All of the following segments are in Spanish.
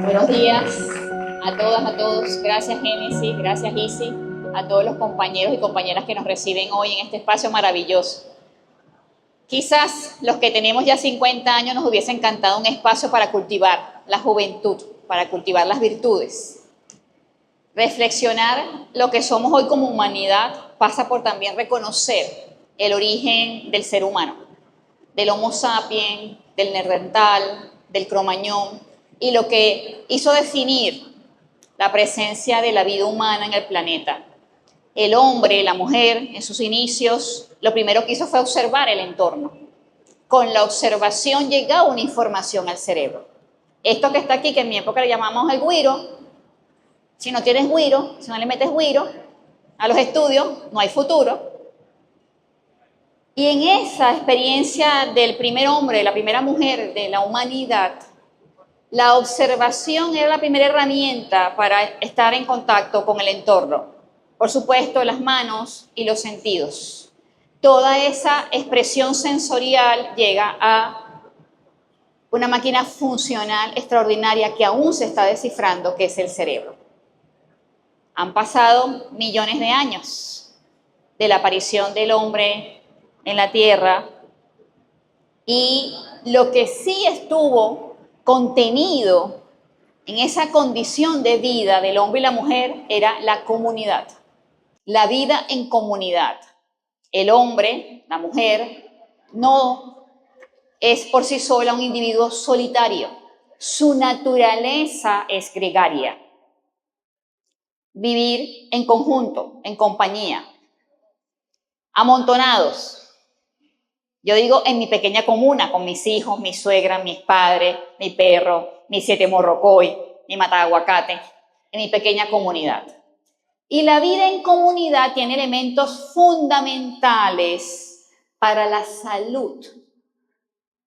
Buenos días a todas, a todos. Gracias, Génesis, gracias, Isi, a todos los compañeros y compañeras que nos reciben hoy en este espacio maravilloso. Quizás los que tenemos ya 50 años nos hubiese encantado un espacio para cultivar la juventud, para cultivar las virtudes. Reflexionar lo que somos hoy como humanidad pasa por también reconocer el origen del ser humano, del Homo sapiens, del Neandertal, del Cromañón, y lo que hizo definir la presencia de la vida humana en el planeta. El hombre, la mujer, en sus inicios, lo primero que hizo fue observar el entorno. Con la observación llegaba una información al cerebro. Esto que está aquí, que en mi época le llamamos el güiro, si no tienes güiro, si no le metes güiro a los estudios, no hay futuro. Y en esa experiencia del primer hombre, de la primera mujer, de la humanidad, la observación era la primera herramienta para estar en contacto con el entorno. Por supuesto, las manos y los sentidos. Toda esa expresión sensorial llega a una máquina funcional extraordinaria que aún se está descifrando, que es el cerebro. Han pasado millones de años de la aparición del hombre en la Tierra, y lo que sí estuvo contenido en esa condición de vida del hombre y la mujer era la comunidad, la vida en comunidad. El hombre, la mujer, no es por sí sola un individuo solitario. Su naturaleza es gregaria. Vivir en conjunto, en compañía, amontonados. Yo digo en mi pequeña comuna, con mis hijos, mi suegra, mis padres, mi perro, mis 7 morrocoy, mi mata de aguacate, en mi pequeña comunidad. Y la vida en comunidad tiene elementos fundamentales para la salud,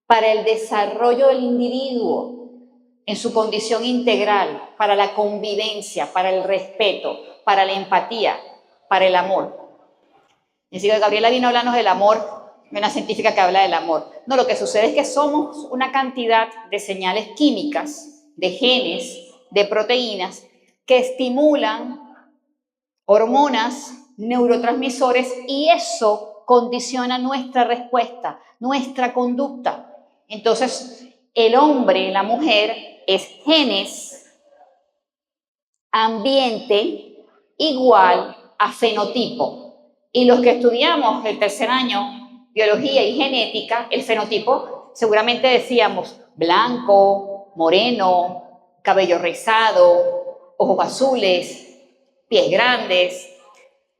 para el desarrollo del individuo en su condición integral, para la convivencia, para el respeto, para la empatía, para el amor. Y así que Gabriela vino a hablarnos del amor, una científica que habla del amor. No, lo que sucede es que somos una cantidad de señales químicas, de genes, de proteínas, que estimulan hormonas, neurotransmisores, y eso condiciona nuestra respuesta, nuestra conducta. Entonces, el hombre, la mujer, es genes, ambiente, igual a fenotipo. Y los que estudiamos el tercer año, biología y genética, el fenotipo, seguramente decíamos blanco, moreno, cabello rizado, ojos azules, pies grandes.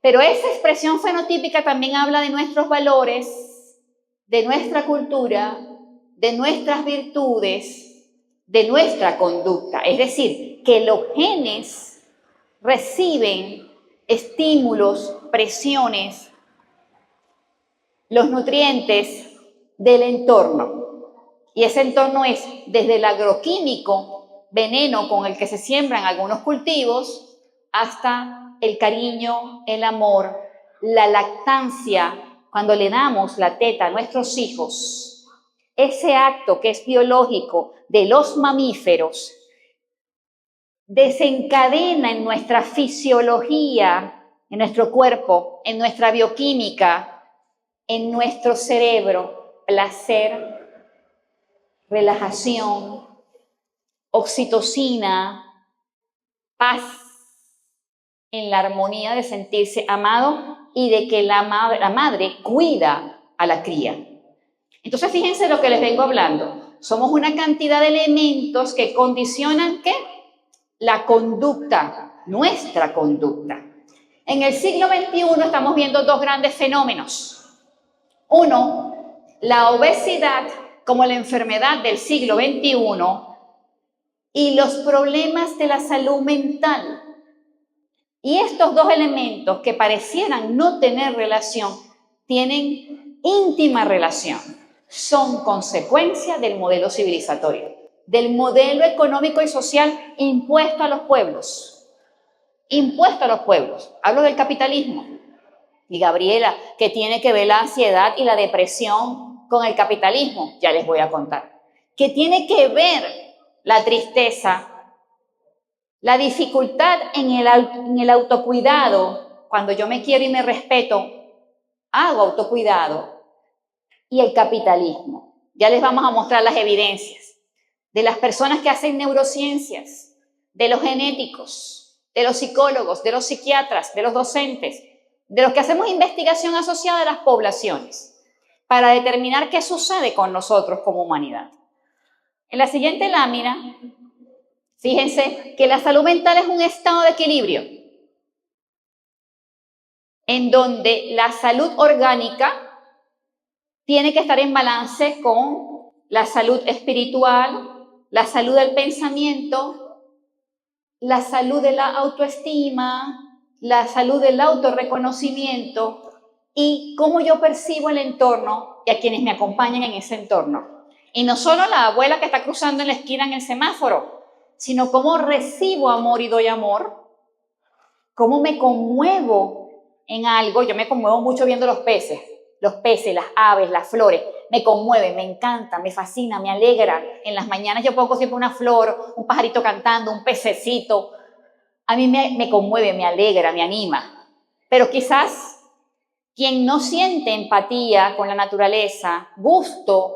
Pero esa expresión fenotípica también habla de nuestros valores, de nuestra cultura, de nuestras virtudes, de nuestra conducta. Es decir, que los genes reciben estímulos, presiones, los nutrientes del entorno. Y ese entorno es desde el agroquímico, veneno con el que se siembran algunos cultivos, hasta el cariño, el amor, la lactancia, cuando le damos la teta a nuestros hijos. Ese acto que es biológico de los mamíferos desencadena en nuestra fisiología, en nuestro cuerpo, en nuestra bioquímica, en nuestro cerebro, placer, relajación, oxitocina, paz, en la armonía de sentirse amado y de que la madre cuida a la cría. Entonces, fíjense lo que les vengo hablando. Somos una cantidad de elementos que condicionan, ¿qué? La conducta, nuestra conducta. En el siglo XXI estamos viendo dos grandes fenómenos. Uno, la obesidad como la enfermedad del siglo XXI y los problemas de la salud mental. Y estos dos elementos que parecieran no tener relación, tienen íntima relación. Son consecuencia del modelo civilizatorio, del modelo económico y social impuesto a los pueblos. Impuesto a los pueblos. Hablo del capitalismo. Y Gabriela, ¿qué tiene que ver la ansiedad y la depresión con el capitalismo? Ya les voy a contar. ¿Qué tiene que ver la tristeza La dificultad en el autocuidado, cuando yo me quiero y me respeto, hago autocuidado. Y el capitalismo. Ya les vamos a mostrar las evidencias de las personas que hacen neurociencias, de los genéticos, de los psicólogos, de los psiquiatras, de los docentes, de los que hacemos investigación asociada a las poblaciones, para determinar qué sucede con nosotros como humanidad. En la siguiente lámina, fíjense que la salud mental es un estado de equilibrio, en donde la salud orgánica tiene que estar en balance con la salud espiritual, la salud del pensamiento, la salud de la autoestima, la salud del autorreconocimiento y cómo yo percibo el entorno y a quienes me acompañan en ese entorno. Y no solo la abuela que está cruzando en la esquina en el semáforo, sino cómo recibo amor y doy amor, cómo me conmuevo en algo. Yo me conmuevo mucho viendo los peces, las aves, las flores. Me conmueve, me encanta, me fascina, me alegra. En las mañanas yo pongo siempre una flor, un pajarito cantando, un pececito. A mí me conmueve, me alegra, me anima. Pero quizás quien no siente empatía con la naturaleza, gusto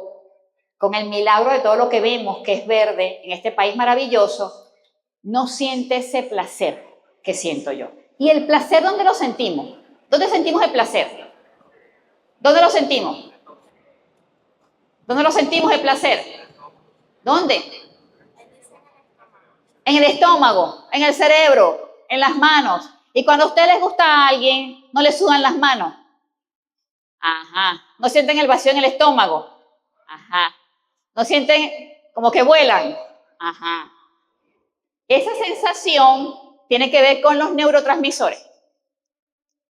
con el milagro de todo lo que vemos, que es verde en este país maravilloso, no siente ese placer que siento yo. ¿Y el placer dónde lo sentimos? ¿Dónde sentimos el placer? ¿Dónde lo sentimos? ¿Dónde lo sentimos el placer? ¿Dónde? En el estómago, en el cerebro, en las manos. Y cuando a usted les gusta a alguien, ¿no le sudan las manos? Ajá. ¿No sienten el vacío en el estómago? Ajá. ¿No sienten como que vuelan? Ajá. Esa sensación tiene que ver con los neurotransmisores.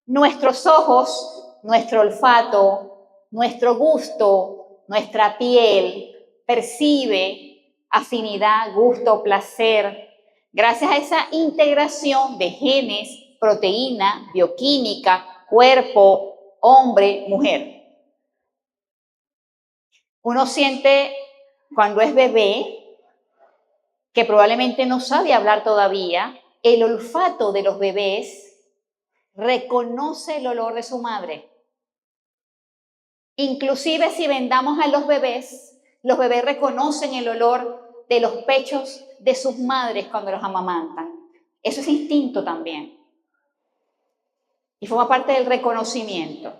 Nuestros ojos, nuestro olfato, nuestro gusto, nuestra piel percibe afinidad, gusto, placer, gracias a esa integración de genes, proteína, bioquímica, cuerpo, hombre, mujer. Uno siente cuando es bebé, que probablemente no sabe hablar todavía, el olfato de los bebés reconoce el olor de su madre. Inclusive si vendamos a los bebés reconocen el olor de los pechos de sus madres cuando los amamantan. Eso es instinto también. Y forma parte del reconocimiento.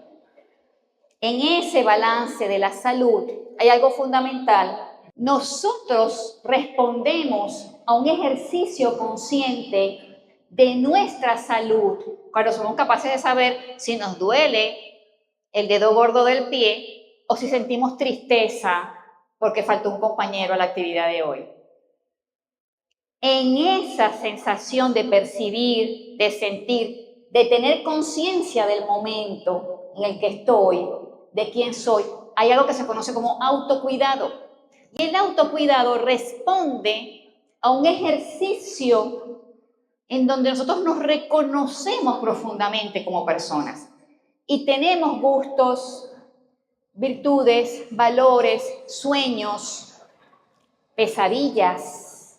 En ese balance de la salud hay algo fundamental. Nosotros respondemos a un ejercicio consciente de nuestra salud cuando somos capaces de saber si nos duele el dedo gordo del pie o si sentimos tristeza porque faltó un compañero a la actividad de hoy. En esa sensación de percibir, de sentir, de tener conciencia del momento en el que estoy, de quién soy, hay algo que se conoce como autocuidado. Y el autocuidado responde a un ejercicio en donde nosotros nos reconocemos profundamente como personas y tenemos gustos, virtudes, valores, sueños, pesadillas,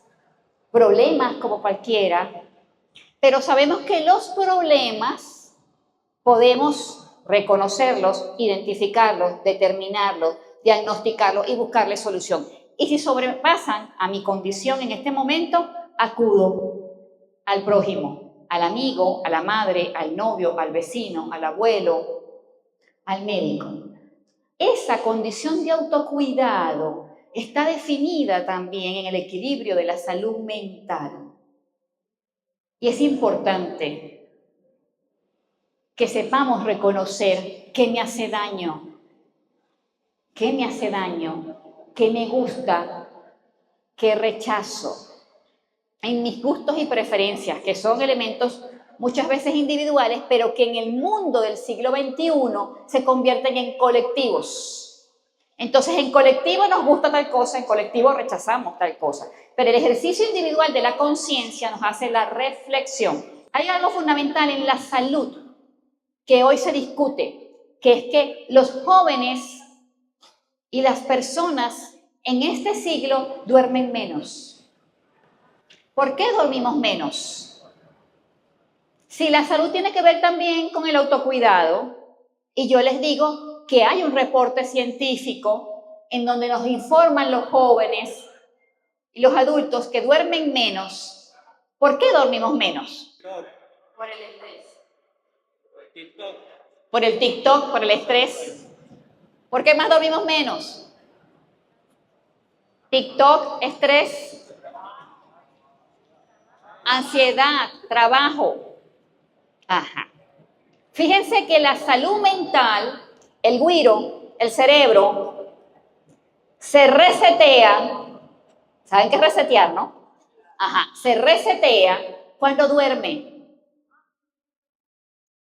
problemas como cualquiera, pero sabemos que los problemas podemos reconocerlos, identificarlos, determinarlos, diagnosticarlos y buscarle solución. Y si sobrepasan a mi condición en este momento, acudo al prójimo, al amigo, a la madre, al novio, al vecino, al abuelo, al médico. Esa condición de autocuidado está definida también en el equilibrio de la salud mental. Y es importante que sepamos reconocer qué me hace daño, qué me gusta, qué rechazo. En mis gustos y preferencias, que son elementos muchas veces individuales, pero que en el mundo del siglo XXI se convierten en colectivos. Entonces, en colectivo nos gusta tal cosa, en colectivo rechazamos tal cosa. Pero el ejercicio individual de la conciencia nos hace la reflexión. Hay algo fundamental en la salud que hoy se discute, que es que los jóvenes y las personas en este siglo duermen menos. ¿Por qué dormimos menos? Si la salud tiene que ver también con el autocuidado, y yo les digo que hay un reporte científico en donde nos informan los jóvenes y los adultos que duermen menos. ¿Por qué dormimos menos? Por el estrés. Por el TikTok, por el estrés. ¿Por qué más dormimos menos? TikTok, estrés, ansiedad, trabajo. Ajá. Fíjense que la salud mental, el güiro, el cerebro, se resetea. ¿Saben qué es resetear, no? Ajá. Se resetea cuando duerme.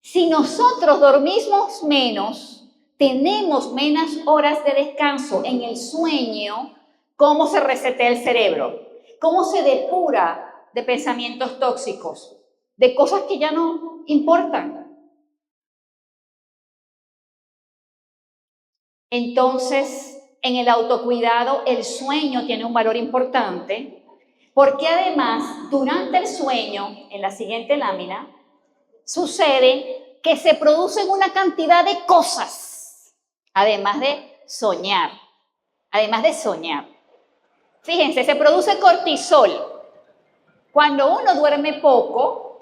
Si nosotros dormimos menos, tenemos menos horas de descanso en el sueño, ¿cómo se resetea el cerebro? ¿Cómo se depura de pensamientos tóxicos? De cosas que ya no importan. Entonces, en el autocuidado, el sueño tiene un valor importante, porque además, durante el sueño, en la siguiente lámina, sucede que se producen una cantidad de cosas, además de soñar. Fíjense, se produce cortisol. Cuando uno duerme poco,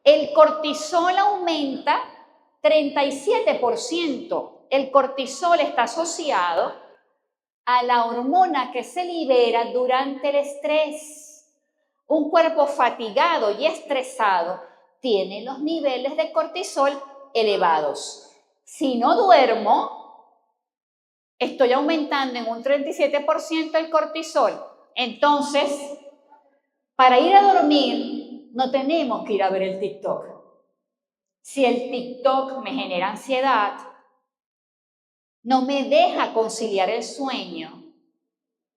el cortisol aumenta 37%. El cortisol está asociado a la hormona que se libera durante el estrés. Un cuerpo fatigado y estresado tiene los niveles de cortisol elevados. Si no duermo, estoy aumentando en un 37% el cortisol. Entonces, para ir a dormir, no tenemos que ir a ver el TikTok. Si el TikTok me genera ansiedad, no me deja conciliar el sueño,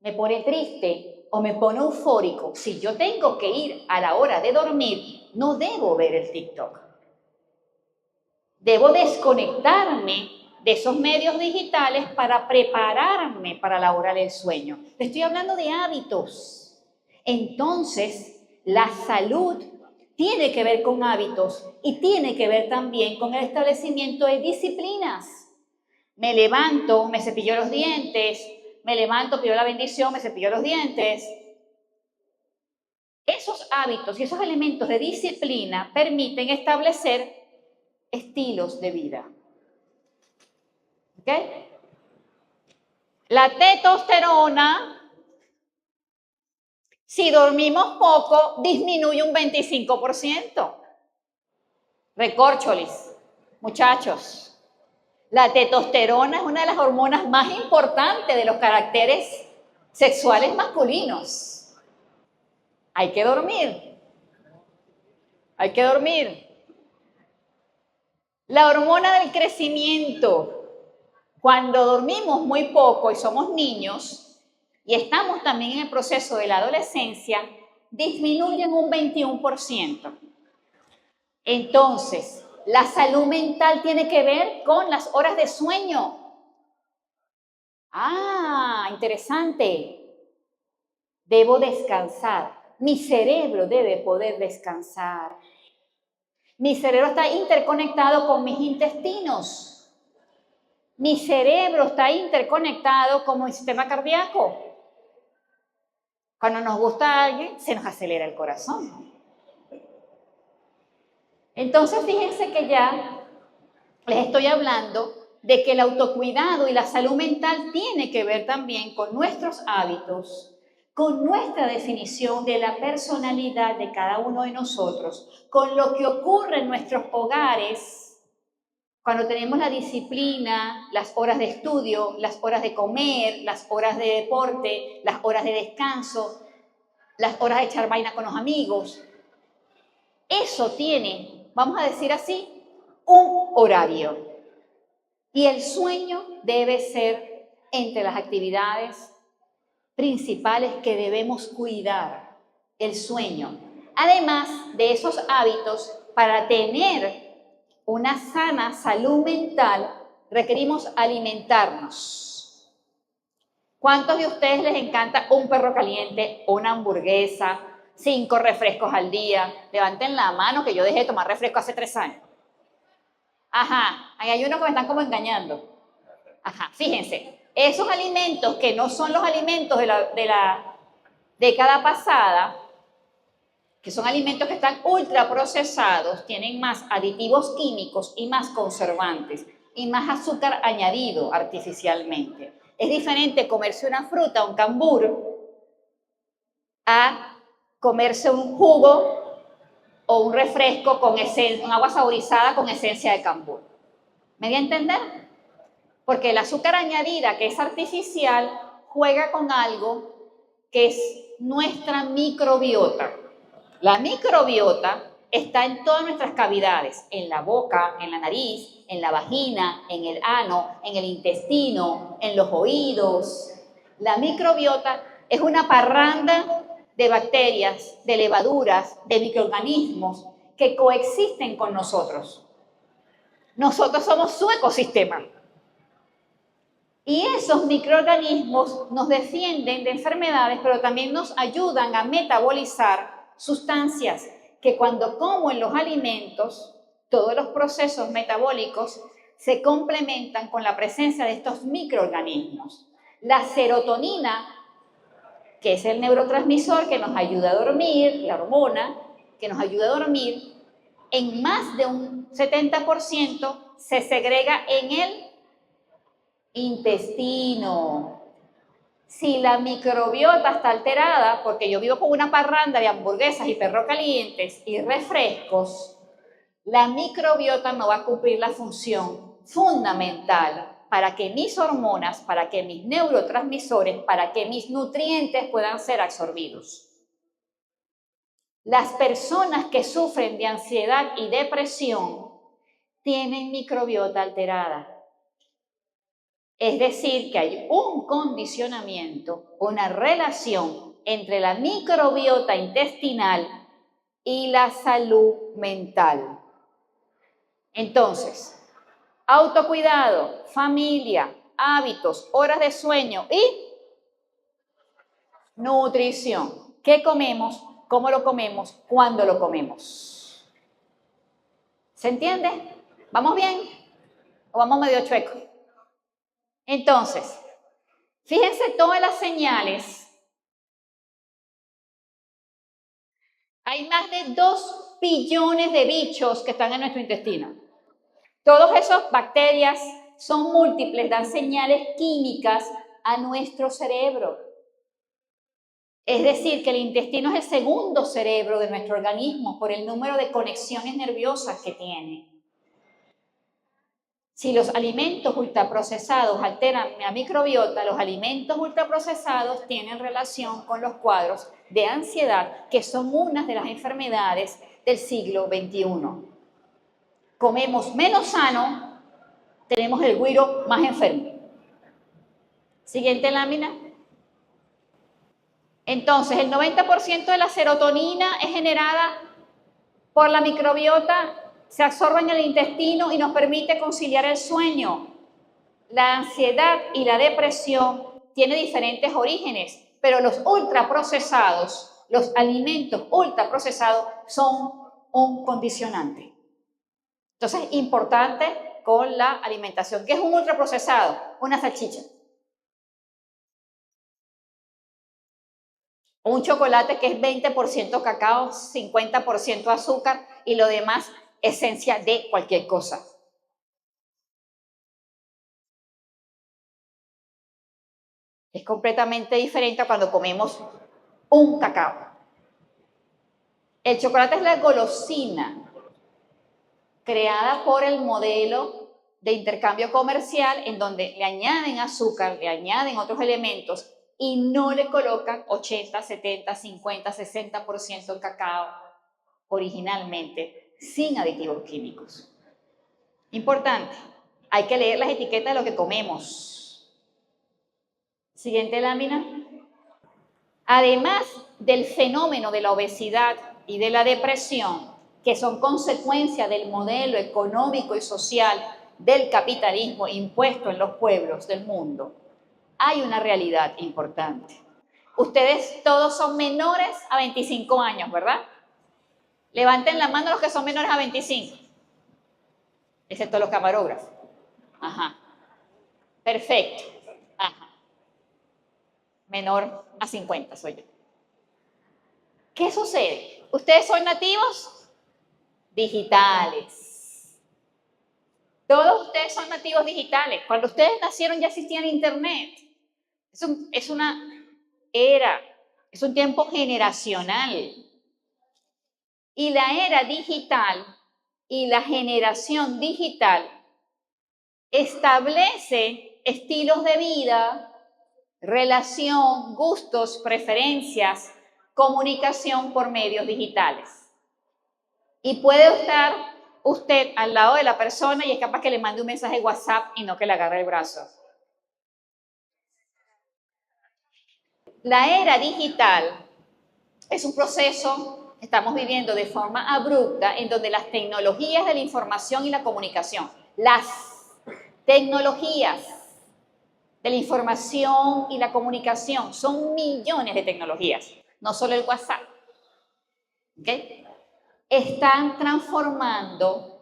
me pone triste o me pone eufórico, si yo tengo que ir a la hora de dormir, no debo ver el TikTok. Debo desconectarme de esos medios digitales para prepararme para la hora del sueño. Te estoy hablando de hábitos. Entonces, la salud tiene que ver con hábitos y tiene que ver también con el establecimiento de disciplinas. Me levanto, me cepillo los dientes, me levanto, pido la bendición, me cepillo los dientes. Esos hábitos y esos elementos de disciplina permiten establecer estilos de vida. ¿Ok? La testosterona, si dormimos poco, disminuye un 25%. Recórcholis, muchachos. La testosterona es una de las hormonas más importantes de los caracteres sexuales masculinos. Hay que dormir. Hay que dormir. La hormona del crecimiento. Cuando dormimos muy poco y somos niños y estamos también en el proceso de la adolescencia, disminuyen un 21%. Entonces, la salud mental tiene que ver con las horas de sueño. Ah, interesante. Debo descansar. Mi cerebro debe poder descansar. Mi cerebro está interconectado con mis intestinos. Mi cerebro está interconectado con mi sistema cardíaco. Cuando nos gusta alguien, se nos acelera el corazón. Entonces, fíjense que ya les estoy hablando de que el autocuidado y la salud mental tiene que ver también con nuestros hábitos, con nuestra definición de la personalidad de cada uno de nosotros, con lo que ocurre en nuestros hogares cuando tenemos la disciplina, las horas de estudio, las horas de comer, las horas de deporte, las horas de descanso, las horas de echar vaina con los amigos. Eso tiene, vamos a decir así, un horario. Y el sueño debe ser entre las actividades principales que debemos cuidar, el sueño. Además de esos hábitos, para tener una sana salud mental, requerimos alimentarnos. ¿Cuántos de ustedes les encanta un perro caliente, una hamburguesa, 5 refrescos al día. Levanten la mano que yo dejé de tomar refresco hace 3 años. Ajá, ahí hay unos que me están como engañando. Ajá, fíjense, esos alimentos que no son los alimentos de la década pasada, que son alimentos que están ultraprocesados, tienen más aditivos químicos y más conservantes y más azúcar añadido artificialmente. Es diferente comerse una fruta, un cambur, a comerse un jugo o un refresco con un agua saborizada con esencia de cambur. ¿Me voy a entender? Porque el azúcar añadida, que es artificial, juega con algo que es nuestra microbiota. La microbiota está en todas nuestras cavidades, en la boca, en la nariz, en la vagina, en el ano, en el intestino, en los oídos. La microbiota es una parranda de bacterias, de levaduras, de microorganismos que coexisten con nosotros. Nosotros somos su ecosistema. Y esos microorganismos nos defienden de enfermedades, pero también nos ayudan a metabolizar sustancias que cuando como en los alimentos, todos los procesos metabólicos se complementan con la presencia de estos microorganismos. La serotonina, que es el neurotransmisor que nos ayuda a dormir, la hormona que nos ayuda a dormir, en más de un 70% se segrega en el intestino. Si la microbiota está alterada, porque yo vivo con una parranda de hamburguesas y perros calientes y refrescos, la microbiota no va a cumplir la función fundamental para que mis hormonas, para que mis neurotransmisores, para que mis nutrientes puedan ser absorbidos. Las personas que sufren de ansiedad y depresión tienen microbiota alterada. Es decir, que hay un condicionamiento, una relación entre la microbiota intestinal y la salud mental. Entonces, autocuidado, familia, hábitos, horas de sueño y nutrición. ¿Qué comemos? ¿Cómo lo comemos? ¿Cuándo lo comemos? ¿Se entiende? ¿Vamos bien? ¿O vamos medio chueco? Entonces, fíjense todas las señales. Hay más de 2 billones de bichos que están en nuestro intestino. Todas esas bacterias son múltiples, dan señales químicas a nuestro cerebro. Es decir, que el intestino es el segundo cerebro de nuestro organismo por el número de conexiones nerviosas que tiene. Si los alimentos ultraprocesados alteran la microbiota, los alimentos ultraprocesados tienen relación con los cuadros de ansiedad, que son una de las enfermedades del siglo XXI. Comemos menos sano, tenemos el güiro más enfermo. Siguiente lámina. Entonces, el 90% de la serotonina es generada por la microbiota, se absorbe en el intestino y nos permite conciliar el sueño. La ansiedad y la depresión tienen diferentes orígenes, pero los ultraprocesados, los alimentos ultraprocesados son un condicionante. Entonces, importante con la alimentación. ¿Qué es un ultraprocesado? Una salchicha. Un chocolate que es 20% cacao, 50% azúcar y lo demás esencia de cualquier cosa. Es completamente diferente a cuando comemos un cacao. El chocolate es la golosina creada por el modelo de intercambio comercial en donde le añaden azúcar, le añaden otros elementos y no le colocan 80, 70, 50, 60% de cacao originalmente, sin aditivos químicos. Importante, hay que leer las etiquetas de lo que comemos. Siguiente lámina. Además del fenómeno de la obesidad y de la depresión, que son consecuencia del modelo económico y social del capitalismo impuesto en los pueblos del mundo, hay una realidad importante. Ustedes todos son menores a 25 años, ¿verdad? Levanten la mano los que son menores a 25, excepto los camarógrafos. Ajá. Perfecto. Ajá. Menor a 50 soy yo. ¿Qué sucede? ¿Ustedes son nativos digitales? Todos ustedes son nativos digitales. Cuando ustedes nacieron ya existía Internet. Es una era, es un tiempo generacional. Y la era digital y la generación digital establece estilos de vida, relación, gustos, preferencias, comunicación por medios digitales. Y puede estar usted al lado de la persona y es capaz que le mande un mensaje de WhatsApp y no que le agarre el brazo. La era digital es un proceso que estamos viviendo de forma abrupta en donde las tecnologías de la información y la comunicación, las tecnologías de la información y la comunicación, son millones de tecnologías, no solo el WhatsApp, ¿okay? Están transformando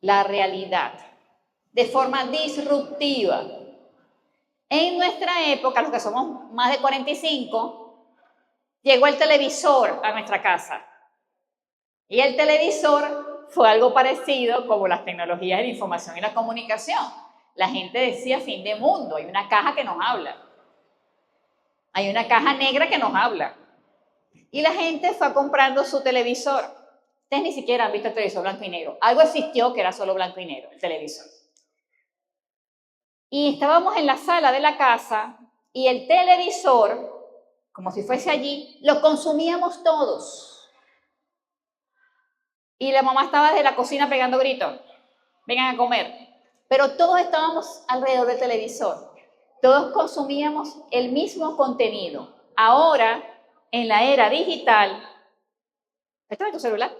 la realidad de forma disruptiva. En nuestra época, los que somos más de 45, llegó el televisor a nuestra casa. Y el televisor fue algo parecido como las tecnologías de la información y la comunicación. La gente decía fin de mundo, hay una caja que nos habla. Hay una caja negra que nos habla. Y la gente fue comprando su televisor. Ustedes ni siquiera han visto el televisor blanco y negro. Algo existió que era solo blanco y negro, el televisor. Y estábamos en la sala de la casa y el televisor, como si fuese allí, lo consumíamos todos. Y la mamá estaba desde la cocina pegando gritos. Vengan a comer. Pero todos estábamos alrededor del televisor. Todos consumíamos el mismo contenido. Ahora, en la era digital, ¿está en tu celular?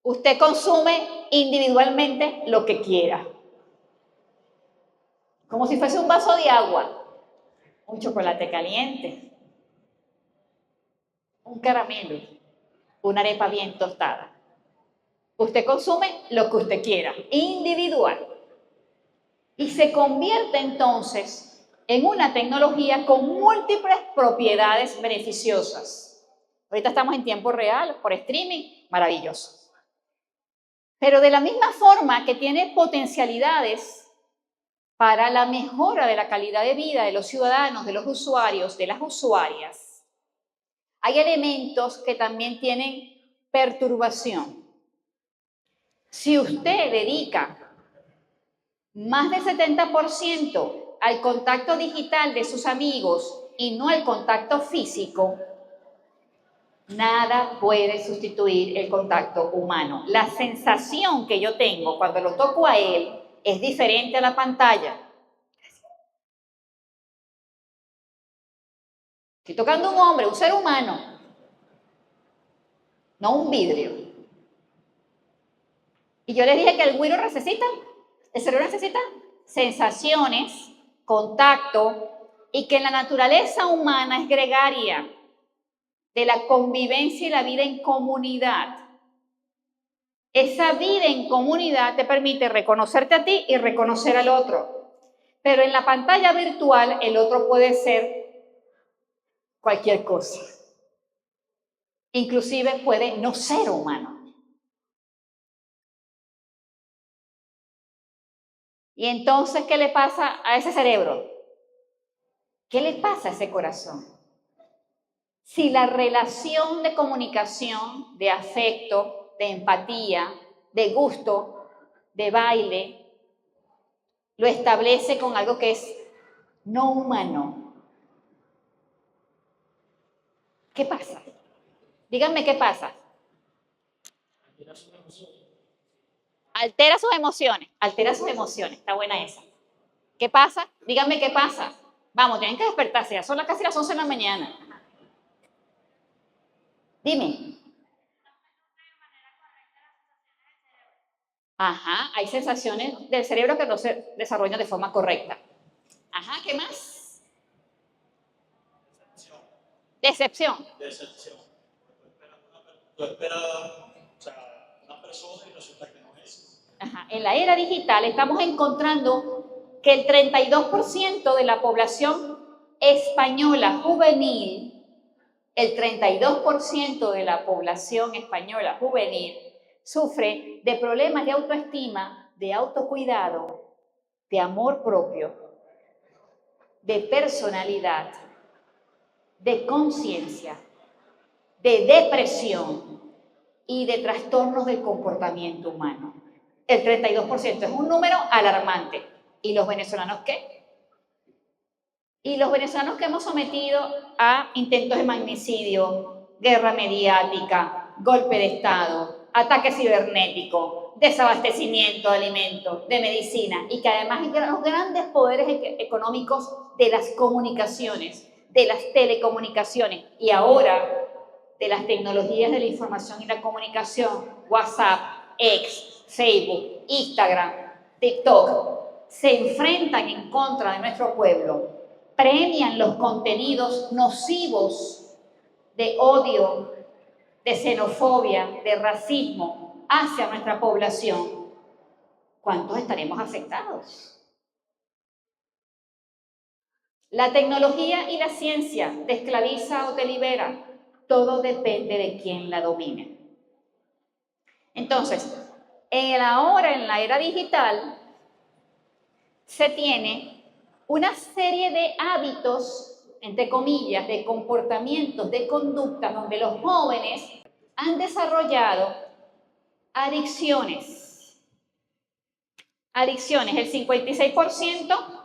Usted consume individualmente lo que quiera. Como si fuese un vaso de agua, un chocolate caliente, un caramelo, una arepa bien tostada. Usted consume lo que usted quiera, individual. Y se convierte entonces en una tecnología con múltiples propiedades beneficiosas. Ahorita estamos en tiempo real, por streaming, maravilloso. Pero de la misma forma que tiene potencialidades para la mejora de la calidad de vida de los ciudadanos, de los usuarios, de las usuarias, hay elementos que también tienen perturbación. Si usted dedica más del 70% al contacto digital de sus amigos y no al contacto físico, nada puede sustituir el contacto humano. La sensación que yo tengo cuando lo toco a él es diferente a la pantalla. Estoy tocando a un hombre, un ser humano, no un vidrio. Y yo les dije que el cerebro necesita sensaciones, contacto, y que la naturaleza humana es gregaria, de la convivencia y la vida en comunidad. Esa vida en comunidad te permite reconocerte a ti y reconocer al otro. Pero en la pantalla virtual el otro puede ser cualquier cosa. Inclusive puede no ser humano. Y entonces, ¿qué le pasa a ese cerebro? ¿Qué le pasa a ese corazón? Si la relación de comunicación, de afecto, de empatía, de gusto, de baile, lo establece con algo que es no humano, ¿qué pasa? Díganme qué pasa. Altera sus emociones. Altera sus emociones. Está buena esa. ¿Qué pasa? Díganme qué pasa. Vamos, tienen que despertarse. Ya son casi las 11 de la mañana. Dime. Ajá, hay sensaciones del cerebro que no se desarrollan de forma correcta. Ajá, ¿qué más? Decepción. Decepción. Tú esperas, o sea, una persona y resulta que no es. Ajá. En la era digital estamos encontrando que el 32% de la población española juvenil, el 32% de la población española juvenil sufre de problemas de autoestima, de autocuidado, de amor propio, de personalidad, de conciencia, de depresión y de trastornos del comportamiento humano. El 32% es un número alarmante. ¿Y los venezolanos qué? Y los venezolanos que hemos sometido a intentos de magnicidio, guerra mediática, golpe de Estado, ataque cibernético, desabastecimiento de alimentos, de medicina, y que además los grandes poderes económicos de las comunicaciones, de las telecomunicaciones y ahora de las tecnologías de la información y la comunicación, WhatsApp, X, Facebook, Instagram, TikTok, se enfrentan en contra de nuestro pueblo, premian los contenidos nocivos de odio, de xenofobia, de racismo hacia nuestra población. ¿Cuántos estaremos afectados? La tecnología y la ciencia te esclaviza o te libera. Todo depende de quién la domine. Entonces, ahora en la era digital se tiene una serie de hábitos, entre comillas, de comportamientos, de conductas, donde los jóvenes han desarrollado adicciones. Adicciones, el 56%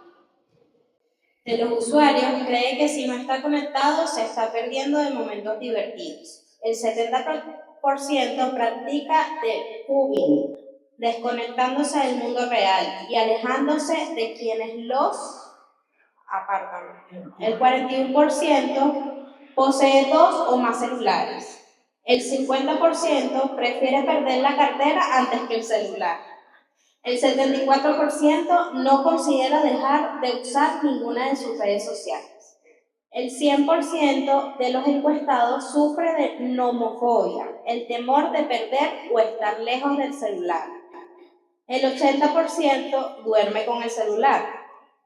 de los usuarios cree que si no está conectado se está perdiendo de momentos divertidos. El 70% practica de cubing, desconectándose del mundo real y alejándose de quienes los apartan. El 41% posee 2 o más celulares. El 50% prefiere perder la cartera antes que el celular. El 74% no considera dejar de usar ninguna de sus redes sociales. El 100% de los encuestados sufre de nomofobia, el temor de perder o estar lejos del celular. El 80% duerme con el celular.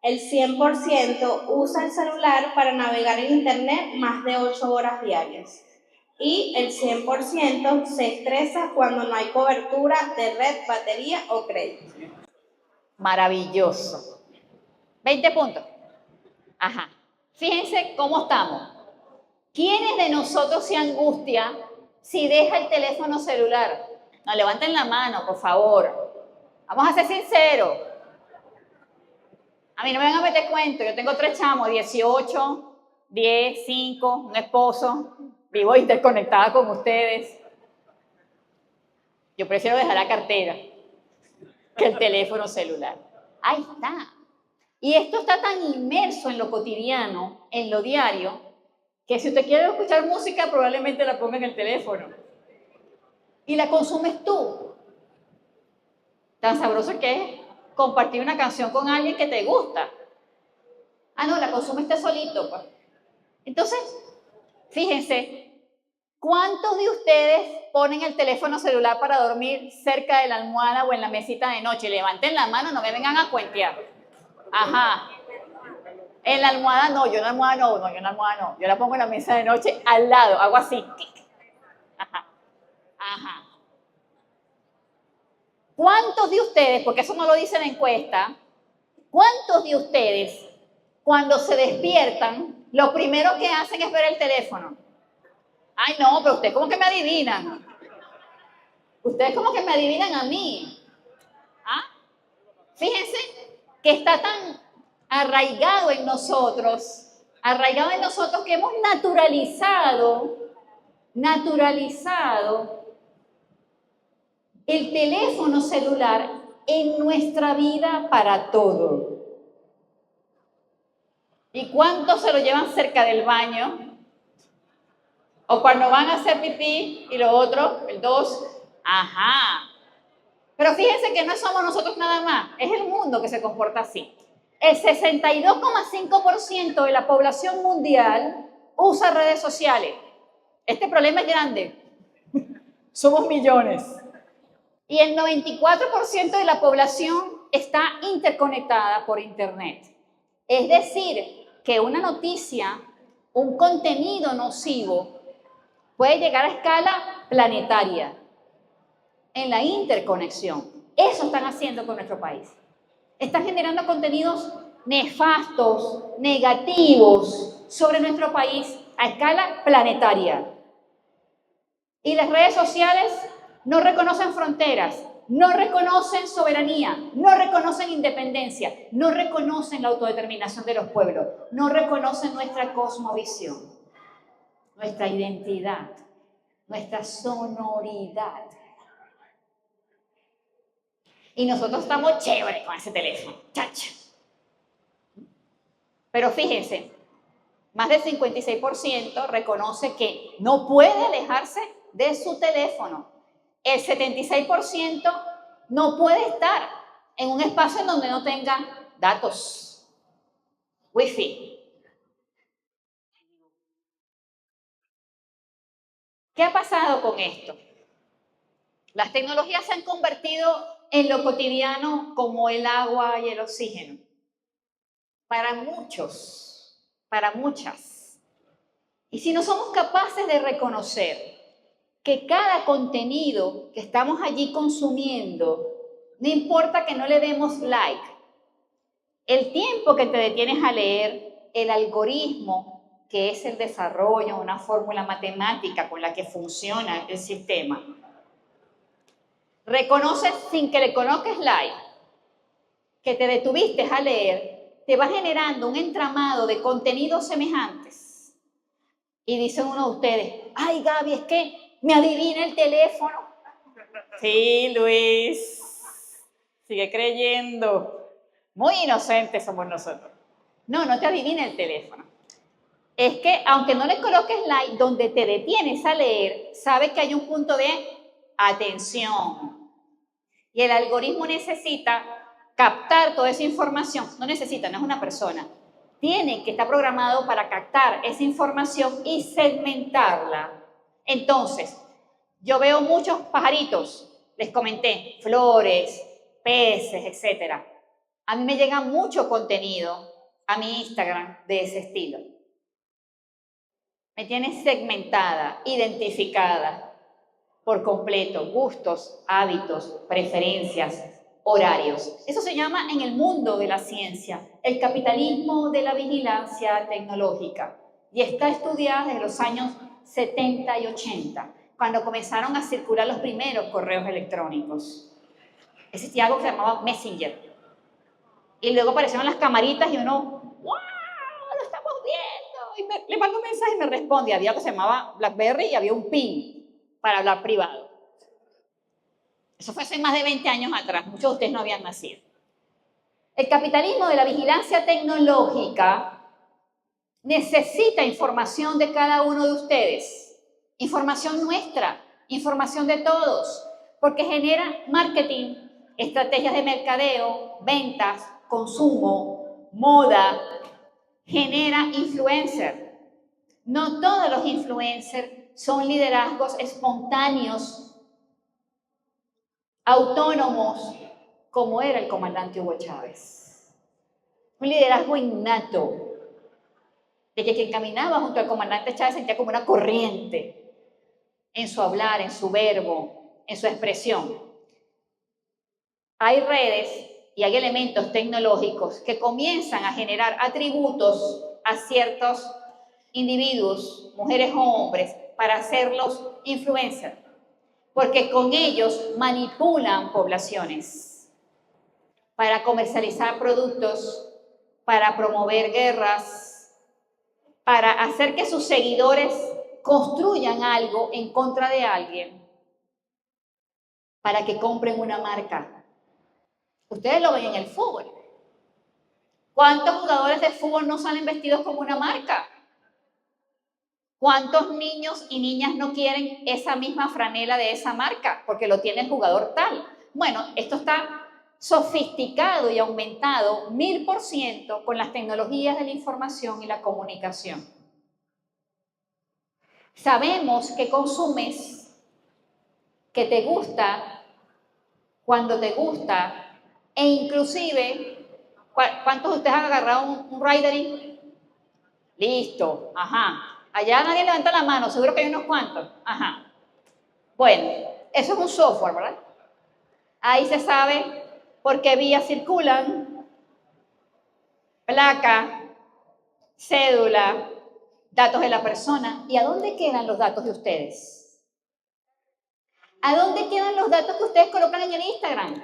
El 100% usa el celular para navegar en internet más de 8 horas diarias. Y el 100% se estresa cuando no hay cobertura de red, batería o crédito. Maravilloso. 20 puntos. Ajá. Fíjense cómo estamos. ¿Quiénes de nosotros se angustia si deja el teléfono celular? No, levanten la mano, por favor. Vamos a ser sinceros. A mí no me van a meter cuento. Yo tengo 3 chamos, 18, 10, 5, un esposo. Vivo interconectada con ustedes. Yo prefiero dejar la cartera que el teléfono celular. Ahí está. Y esto está tan inmerso en lo cotidiano, en lo diario, que si usted quiere escuchar música, probablemente la ponga en el teléfono. Y la consumes tú. Tan sabroso que es compartir una canción con alguien que te gusta. Ah, no, la consumes usted solito, pues. Entonces, fíjense, ¿cuántos de ustedes ponen el teléfono celular para dormir cerca de la almohada o en la mesita de noche? Levanten la mano, no me vengan a cuentear. Ajá. En la almohada no, yo en la almohada no. Yo la pongo en la mesa de noche al lado, hago así. Ajá. Ajá. ¿Cuántos de ustedes, porque eso no lo dice la encuesta, cuántos de ustedes cuando se despiertan, lo primero que hacen es ver el teléfono? Ay, no, pero ustedes como que me adivinan. Ustedes como que me adivinan a mí. ¿Ah? Fíjense que está tan arraigado en nosotros que hemos naturalizado el teléfono celular en nuestra vida para todo. ¿Y cuántos se lo llevan cerca del baño? O cuando van a hacer pipí y lo otro, el 2, ajá. Pero fíjense que no somos nosotros nada más, es el mundo que se comporta así. El 62,5% de la población mundial usa redes sociales. Este problema es grande. Somos millones. Y el 94% de la población está interconectada por Internet. Es decir, que una noticia, un contenido nocivo, puede llegar a escala planetaria en la interconexión. Eso están haciendo con nuestro país. Están generando contenidos nefastos, negativos sobre nuestro país a escala planetaria. Y las redes sociales no reconocen fronteras, no reconocen soberanía, no reconocen independencia, no reconocen la autodeterminación de los pueblos, no reconocen nuestra cosmovisión, nuestra identidad, nuestra sonoridad. Y nosotros estamos chéveres con ese teléfono, chacha. Pero fíjense, más del 56% reconoce que no puede alejarse de su teléfono. El 76% no puede estar en un espacio en donde no tenga datos, wifi. ¿Qué ha pasado con esto? Las tecnologías se han convertido en lo cotidiano como el agua y el oxígeno. Para muchos, para muchas. Y si no somos capaces de reconocer que cada contenido que estamos allí consumiendo, no importa que no le demos like, el tiempo que te detienes a leer, el algoritmo, que es el desarrollo de una fórmula matemática con la que funciona el sistema, reconoce sin que le coloques like, que te detuviste a leer, te va generando un entramado de contenidos semejantes. Y dicen uno de ustedes, ay Gaby, es que me adivina el teléfono. Sí, Luis, sigue creyendo. Muy inocentes somos nosotros. No, no te adivina el teléfono. Es que aunque no le coloques like, donde te detienes a leer, sabes que hay un punto de atención. Y el algoritmo necesita captar toda esa información. No necesita, no es una persona. Tiene que estar programado para captar esa información y segmentarla. Entonces, yo veo muchos pajaritos, les comenté, flores, peces, etc. A mí me llega mucho contenido a mi Instagram de ese estilo. Me tiene segmentada, identificada por completo, gustos, hábitos, preferencias, horarios. Eso se llama en el mundo de la ciencia el capitalismo de la vigilancia tecnológica y está estudiada desde los años 70 y 80, cuando comenzaron a circular los primeros correos electrónicos. Existía algo que se llamaba Messenger y luego aparecieron las camaritas y uno, ¡wow! ¡Lo estamos viendo! Y le mando un mensaje y me responde. Había algo que se llamaba BlackBerry y había un PIN para hablar privado. Eso fue hace más de 20 años atrás, muchos de ustedes no habían nacido. El capitalismo de la vigilancia tecnológica necesita información de cada uno de ustedes, información nuestra, información de todos, porque genera marketing, estrategias de mercadeo, ventas, consumo, moda, genera influencer. No todos los influencers son liderazgos espontáneos, autónomos, como era el comandante Hugo Chávez. Un liderazgo innato, de que quien caminaba junto al comandante Chávez sentía como una corriente en su hablar, en su verbo, en su expresión. Hay redes y hay elementos tecnológicos que comienzan a generar atributos a ciertos individuos, mujeres o hombres, para hacerlos influencers, porque con ellos manipulan poblaciones para comercializar productos, para promover guerras, para hacer que sus seguidores construyan algo en contra de alguien, para que compren una marca. Ustedes lo ven en el fútbol. ¿Cuántos jugadores de fútbol no salen vestidos como una marca? ¿Cuántos niños y niñas no quieren esa misma franela de esa marca porque lo tiene el jugador tal? Bueno, esto está sofisticado y aumentado 1000% con las tecnologías de la información y la comunicación. Sabemos que consumes, que te gusta, cuando te gusta, e inclusive, ¿cuántos de ustedes han agarrado un Ridery? Listo, ajá. Allá nadie levanta la mano, seguro que hay unos cuantos. Ajá. Bueno, eso es un software, ¿verdad? Ahí se sabe por qué vías circulan, placa, cédula, datos de la persona. ¿Y a dónde quedan los datos de ustedes? ¿A dónde quedan los datos que ustedes colocan en el Instagram?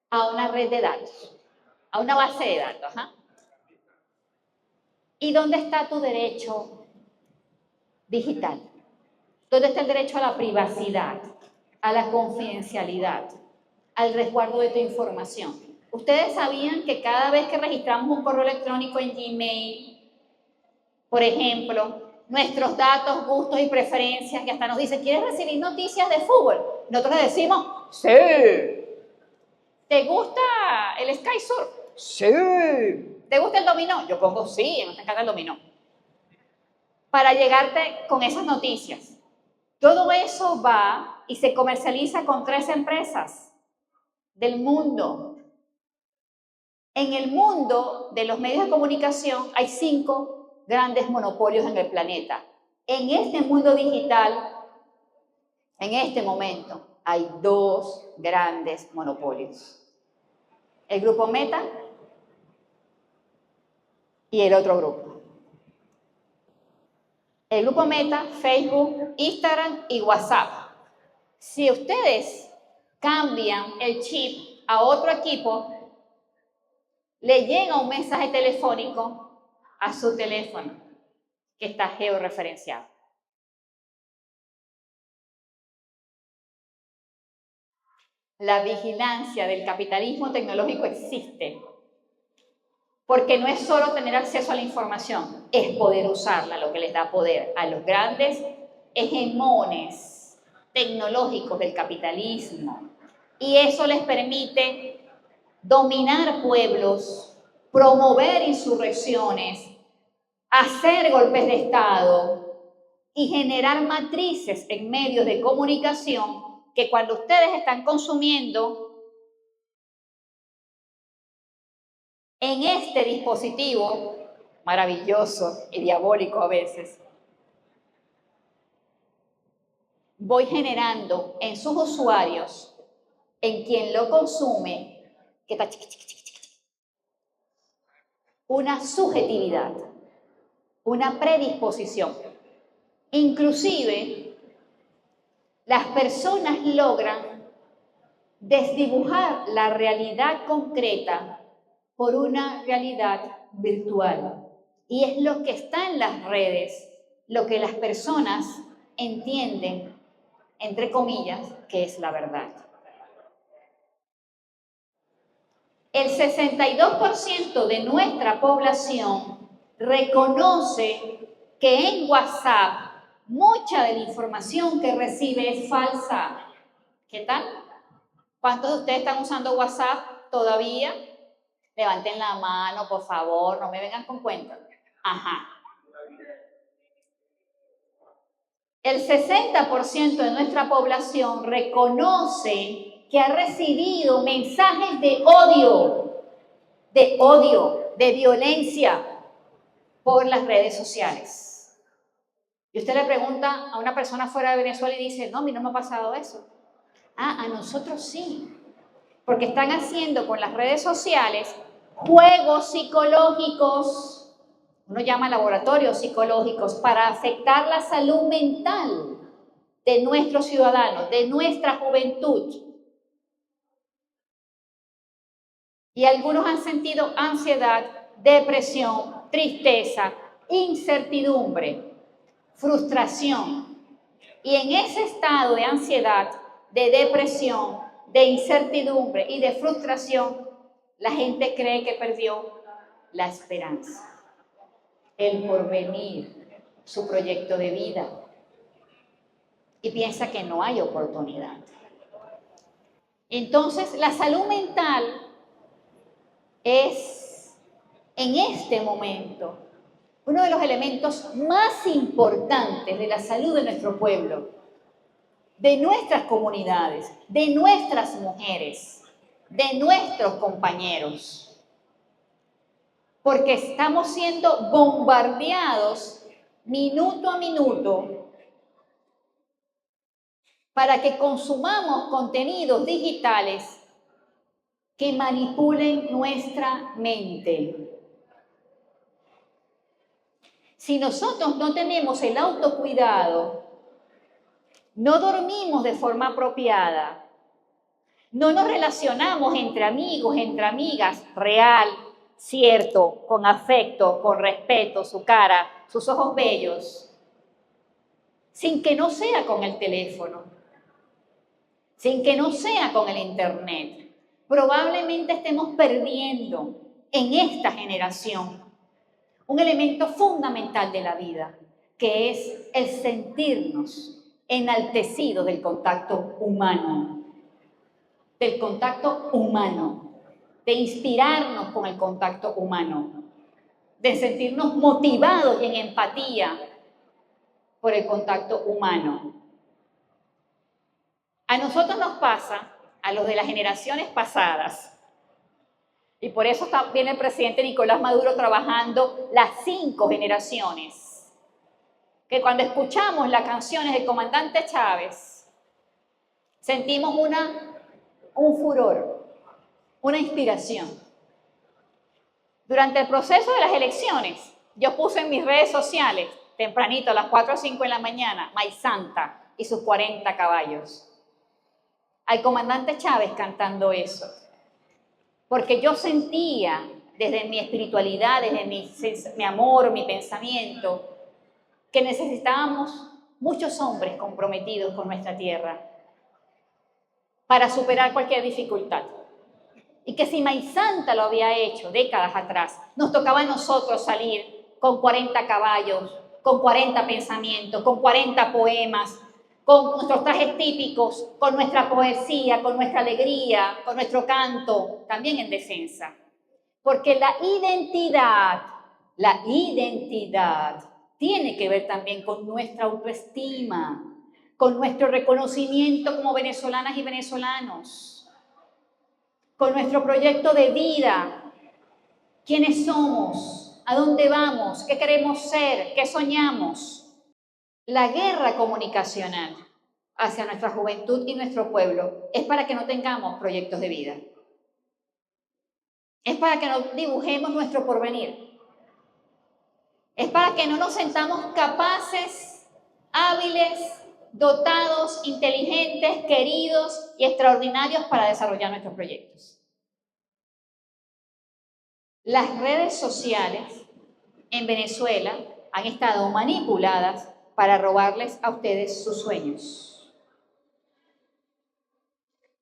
A una red de datos, a una base de datos. Ajá. ¿Y dónde está tu derecho digital? ¿Dónde está el derecho a la privacidad, a la confidencialidad, al resguardo de tu información? ¿Ustedes sabían que cada vez que registramos un correo electrónico en Gmail, por ejemplo, nuestros datos, gustos y preferencias, que hasta nos dice, ¿quieres recibir noticias de fútbol? Nosotros le decimos, sí. ¿Te gusta el Sky Surf? Sí. ¿Te gusta el dominó? Yo pongo sí, me encanta el dominó. Para llegarte con esas noticias. Todo eso va y se comercializa con 3 empresas del mundo. En el mundo de los medios de comunicación hay 5 grandes monopolios en el planeta. En este mundo digital, en este momento, hay 2 grandes monopolios. El grupo Meta y el otro grupo. El grupo Meta, Facebook, Instagram y WhatsApp. Si ustedes cambian el chip a otro equipo, le llega un mensaje telefónico a su teléfono que está georreferenciado. La vigilancia del capitalismo tecnológico existe porque no es solo tener acceso a la información, es poder usarla, lo que les da poder a los grandes hegemones tecnológicos del capitalismo. Y eso les permite dominar pueblos, promover insurrecciones, hacer golpes de Estado y generar matrices en medios de comunicación que cuando ustedes están consumiendo en este dispositivo maravilloso y diabólico a veces, voy generando en sus usuarios, en quien lo consume, que está una subjetividad, una predisposición. Inclusive, las personas logran desdibujar la realidad concreta por una realidad virtual. Y es lo que está en las redes, lo que las personas entienden, entre comillas, que es la verdad. El 62% de nuestra población reconoce que en WhatsApp mucha de la información que recibe es falsa. ¿Qué tal? ¿Cuántos de ustedes están usando WhatsApp todavía? Levanten la mano, por favor, no me vengan con cuentos. Ajá. El 60% de nuestra población reconoce que ha recibido mensajes de odio, de violencia por las redes sociales. Y usted le pregunta a una persona fuera de Venezuela y dice, no, a mí no me ha pasado eso. Ah, a nosotros sí. Porque están haciendo con las redes sociales juegos psicológicos, uno llama laboratorios psicológicos, para afectar la salud mental de nuestros ciudadanos, de nuestra juventud. Y algunos han sentido ansiedad, depresión, tristeza, incertidumbre, frustración. Y en ese estado de ansiedad, de depresión, de incertidumbre y de frustración, la gente cree que perdió la esperanza, el porvenir, su proyecto de vida, y piensa que no hay oportunidad. Entonces, la salud mental es en este momento, uno de los elementos más importantes de la salud de nuestro pueblo, de nuestras comunidades, de nuestras mujeres, de nuestros compañeros. Porque estamos siendo bombardeados minuto a minuto para que consumamos contenidos digitales que manipulen nuestra mente. Si nosotros no tenemos el autocuidado, no dormimos de forma apropiada, no nos relacionamos entre amigos, entre amigas, real, cierto, con afecto, con respeto, su cara, sus ojos bellos, sin que no sea con el teléfono, sin que no sea con el internet, probablemente estemos perdiendo en esta generación un elemento fundamental de la vida, que es el sentirnos enaltecidos del contacto humano, de inspirarnos con el contacto humano, de sentirnos motivados y en empatía por el contacto humano. A nosotros nos pasa, a los de las generaciones pasadas, y por eso viene el presidente Nicolás Maduro trabajando las 5 generaciones, que cuando escuchamos las canciones del comandante Chávez, sentimos un furor, una inspiración. Durante el proceso de las elecciones, yo puse en mis redes sociales, tempranito, a las 4 o 5 de la mañana, Maíz Santa y sus 40 caballos. Al comandante Chávez cantando eso. Porque yo sentía, desde mi espiritualidad, desde mi amor, mi pensamiento, que necesitábamos muchos hombres comprometidos con nuestra tierra para superar cualquier dificultad. Y que si Maíz Santa lo había hecho décadas atrás, nos tocaba a nosotros salir con 40 caballos, con 40 pensamientos, con 40 poemas, con nuestros trajes típicos, con nuestra poesía, con nuestra alegría, con nuestro canto, también en defensa. Porque la identidad tiene que ver también con nuestra autoestima, con nuestro reconocimiento como venezolanas y venezolanos, con nuestro proyecto de vida, quiénes somos, a dónde vamos, qué queremos ser, qué soñamos. La guerra comunicacional hacia nuestra juventud y nuestro pueblo es para que no tengamos proyectos de vida. Es para que no dibujemos nuestro porvenir. Es para que no nos sentamos capaces, hábiles, dotados, inteligentes, queridos y extraordinarios para desarrollar nuestros proyectos. Las redes sociales en Venezuela han estado manipuladas para robarles a ustedes sus sueños.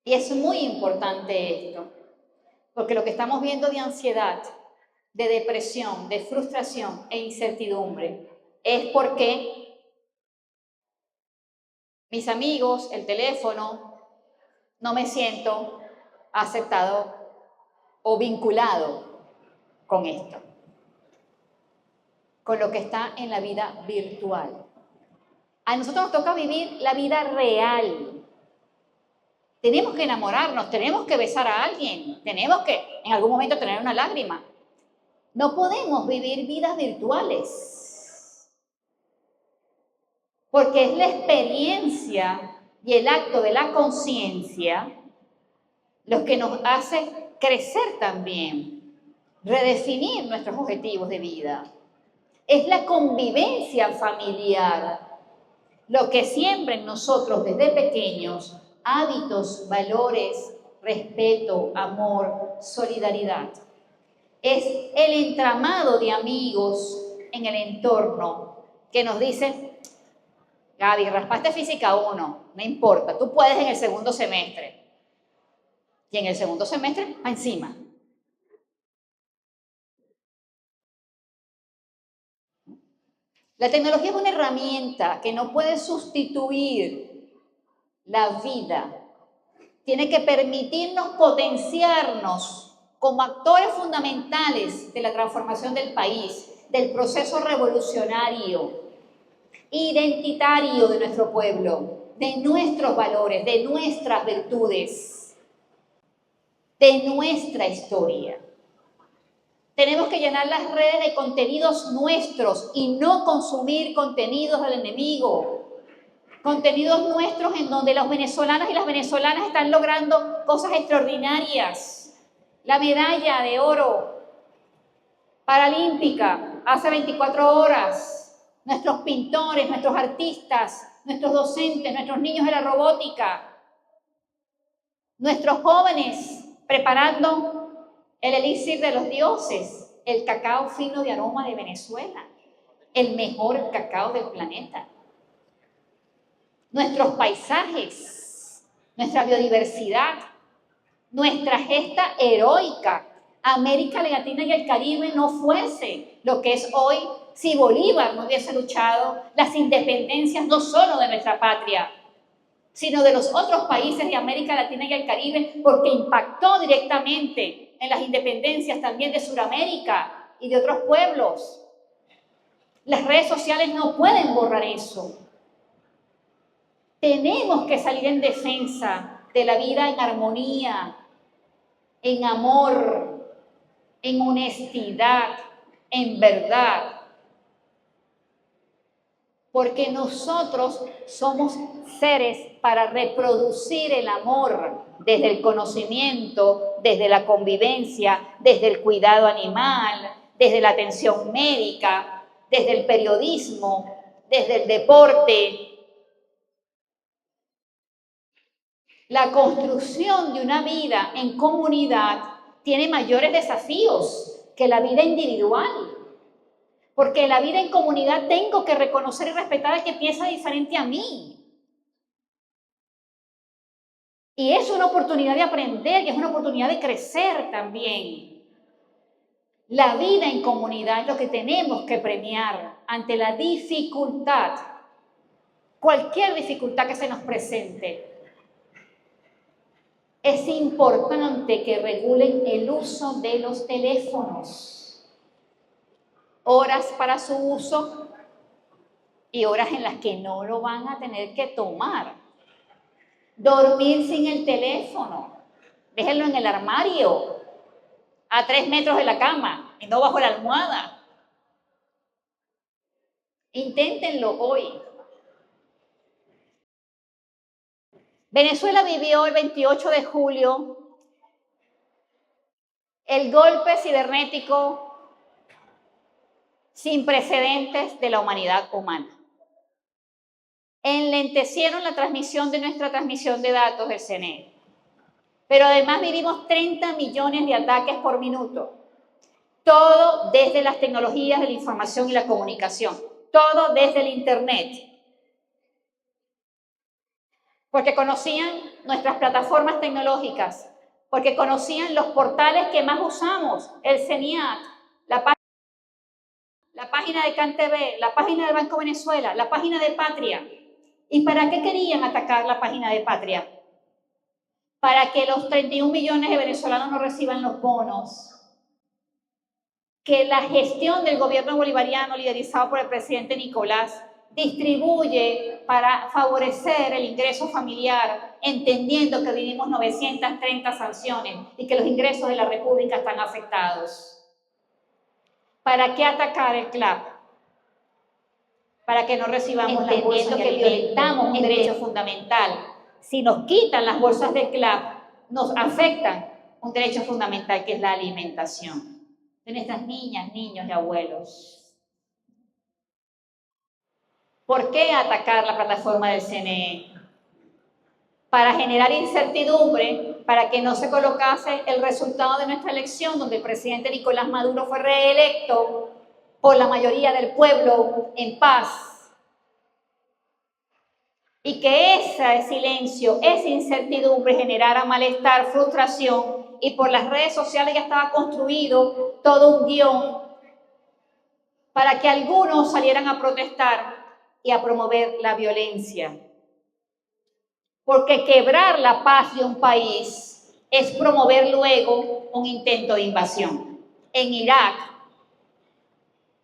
Y es muy importante esto, porque lo que estamos viendo de ansiedad, de depresión, de frustración e incertidumbre es porque mis amigos, el teléfono, no me siento aceptado o vinculado con esto, con lo que está en la vida virtual. A nosotros nos toca vivir la vida real. Tenemos que enamorarnos, tenemos que besar a alguien, tenemos que en algún momento tener una lágrima. No podemos vivir vidas virtuales. Porque es la experiencia y el acto de la conciencia lo que nos hace crecer también, redefinir nuestros objetivos de vida. Es la convivencia familiar lo que siembra en nosotros desde pequeños hábitos, valores, respeto, amor, solidaridad. Es el entramado de amigos en el entorno que nos dicen, Gaby, raspaste física 1, no importa, tú puedes en el segundo semestre. Y en el segundo semestre, va encima. La tecnología es una herramienta que no puede sustituir la vida. Tiene que permitirnos potenciarnos como actores fundamentales de la transformación del país, del proceso revolucionario, identitario de nuestro pueblo, de nuestros valores, de nuestras virtudes, de nuestra historia. Tenemos que llenar las redes de contenidos nuestros y no consumir contenidos del enemigo. Contenidos nuestros en donde los venezolanos y las venezolanas están logrando cosas extraordinarias. La medalla de oro paralímpica hace 24 horas. Nuestros pintores, nuestros artistas, nuestros docentes, nuestros niños de la robótica. Nuestros jóvenes preparando el elixir de los dioses, el cacao fino de aroma de Venezuela, el mejor cacao del planeta. Nuestros paisajes, nuestra biodiversidad, nuestra gesta heroica. América Latina y el Caribe no fuese lo que es hoy si Bolívar no hubiese luchado las independencias no solo de nuestra patria, sino de los otros países de América Latina y el Caribe, porque impactó directamente en las independencias también de Sudamérica y de otros pueblos. Las redes sociales no pueden borrar eso. Tenemos que salir en defensa de la vida en armonía, en amor, en honestidad, en verdad. Porque nosotros somos seres para reproducir el amor desde el conocimiento, desde la convivencia, desde el cuidado animal, desde la atención médica, desde el periodismo, desde el deporte. La construcción de una vida en comunidad tiene mayores desafíos que la vida individual. Porque la vida en comunidad tengo que reconocer y respetar al que piensa diferente a mí. Y es una oportunidad de aprender y es una oportunidad de crecer también. La vida en comunidad es lo que tenemos que premiar ante la dificultad, cualquier dificultad que se nos presente. Es importante que regulen el uso de los teléfonos. Horas para su uso y horas en las que no lo van a tener que tomar. Dormir sin el teléfono, déjenlo en el armario, a 3 metros de la cama y no bajo la almohada. Inténtenlo hoy. Venezuela vivió el 28 de julio el golpe cibernético sin precedentes de la humanidad humana. Enlentecieron la transmisión de nuestra transmisión de datos del CNE. Pero además vivimos 30 millones de ataques por minuto. Todo desde las tecnologías de la información y la comunicación. Todo desde el Internet. Porque conocían nuestras plataformas tecnológicas. Porque conocían los portales que más usamos. El CENIAT, la página de CanTV, la página del Banco Venezuela, la página de Patria. ¿Y para qué querían atacar la página de Patria? Para que los 31 millones de venezolanos no reciban los bonos. Que la gestión del gobierno bolivariano liderizado por el presidente Nicolás distribuye para favorecer el ingreso familiar, entendiendo que vivimos 930 sanciones y que los ingresos de la República están afectados. ¿Para qué atacar el CLAP? Para que no recibamos las bolsas, que violentamos un derecho fundamental. Si nos quitan las bolsas del CLAP, nos afectan un derecho fundamental que es la alimentación de nuestras niñas, niños y abuelos. ¿Por qué atacar la plataforma del CNE? Para generar incertidumbre, para que no se colocase el resultado de nuestra elección, donde el presidente Nicolás Maduro fue reelecto por la mayoría del pueblo en paz. Y que ese silencio, esa incertidumbre generara malestar, frustración, y por las redes sociales ya estaba construido todo un guión para que algunos salieran a protestar y a promover la violencia. Porque quebrar la paz de un país es promover luego un intento de invasión. En Irak,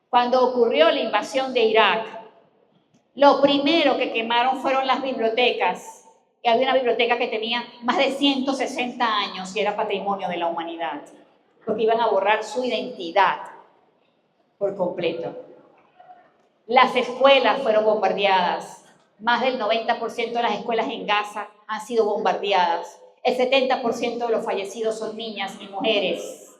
cuando ocurrió la invasión de Irak, lo primero que quemaron fueron las bibliotecas. Y había una biblioteca que tenía más de 160 años y era patrimonio de la humanidad, porque iban a borrar su identidad por completo. Las escuelas fueron bombardeadas. Más del 90% de las escuelas en Gaza han sido bombardeadas. El 70% de los fallecidos son niñas y mujeres.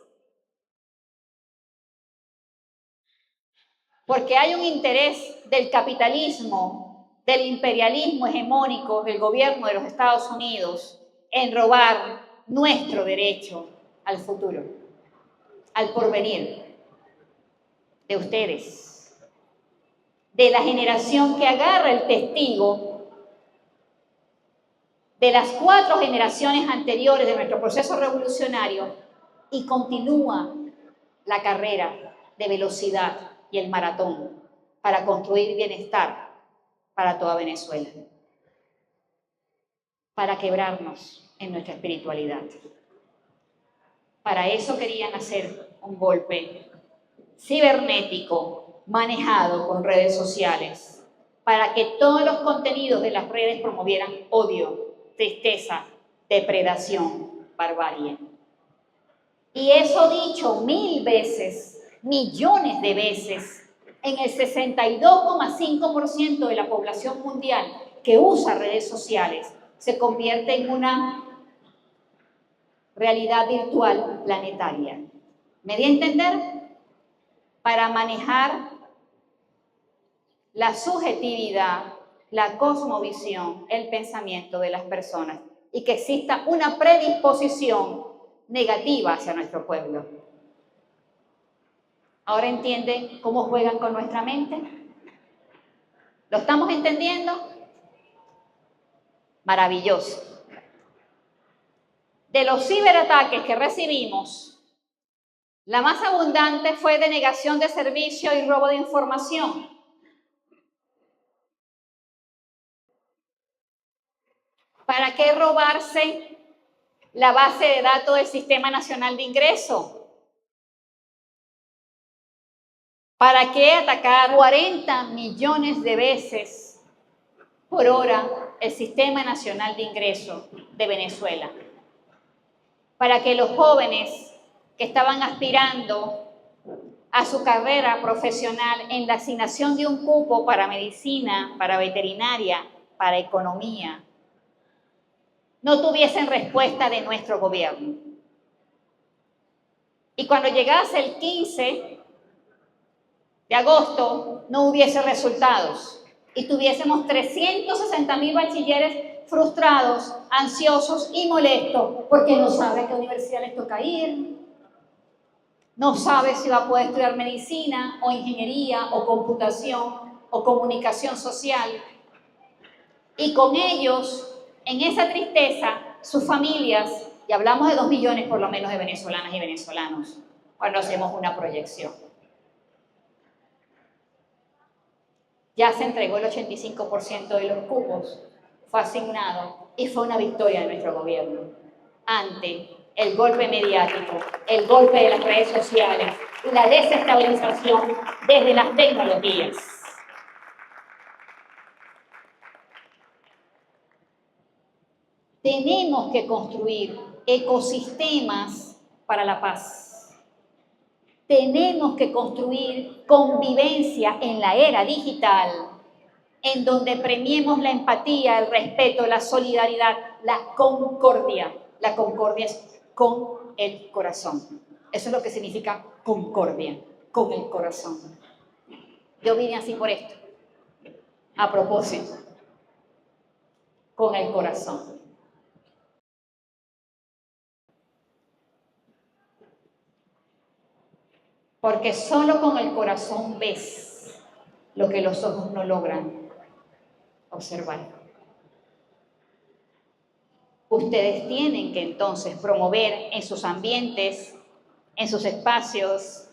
Porque hay un interés del capitalismo, del imperialismo hegemónico del gobierno de los Estados Unidos en robar nuestro derecho al futuro, al porvenir de ustedes, de la generación que agarra el testigo de las 4 generaciones anteriores de nuestro proceso revolucionario y continúa la carrera de velocidad y el maratón para construir bienestar para toda Venezuela, para quebrarnos en nuestra espiritualidad. Para eso querían hacer un golpe cibernético manejado con redes sociales, para que todos los contenidos de las redes promovieran odio, tristeza, depredación, barbarie. Y eso dicho 1000 veces, millones de veces, en el 62,5% de la población mundial que usa redes sociales, se convierte en una realidad virtual planetaria. ¿Me di a entender? Para manejar la subjetividad, la cosmovisión, el pensamiento de las personas y que exista una predisposición negativa hacia nuestro pueblo. ¿Ahora entienden cómo juegan con nuestra mente? ¿Lo estamos entendiendo? Maravilloso. De los ciberataques que recibimos, la más abundante fue denegación de servicio y robo de información. ¿Para qué robarse la base de datos del Sistema Nacional de Ingreso? ¿Para qué atacar 40 millones de veces por hora el Sistema Nacional de Ingreso de Venezuela? Para que los jóvenes que estaban aspirando a su carrera profesional en la asignación de un cupo para medicina, para veterinaria, para economía, no tuviesen respuesta de nuestro gobierno. Y cuando llegase el 15 de agosto no hubiese resultados y tuviésemos 360.000 bachilleres frustrados, ansiosos y molestos porque no sabe a qué universidad les toca ir, no sabe si va a poder estudiar medicina o ingeniería o computación o comunicación social. Y con ellos, en esa tristeza, sus familias, y hablamos de 2 millones por lo menos de venezolanas y venezolanos cuando hacemos una proyección. Ya se entregó el 85% de los cupos, fue asignado y fue una victoria de nuestro gobierno ante el golpe mediático, el golpe de las redes sociales y la desestabilización desde las tecnologías. Tenemos que construir ecosistemas para la paz. Tenemos que construir convivencia en la era digital, en donde premiemos la empatía, el respeto, la solidaridad, la concordia. La concordia es con el corazón. Eso es lo que significa concordia, con el corazón. Yo vine así por esto, a propósito, con el corazón. Porque solo con el corazón ves lo que los ojos no logran observar. Ustedes tienen que entonces promover en sus ambientes, en sus espacios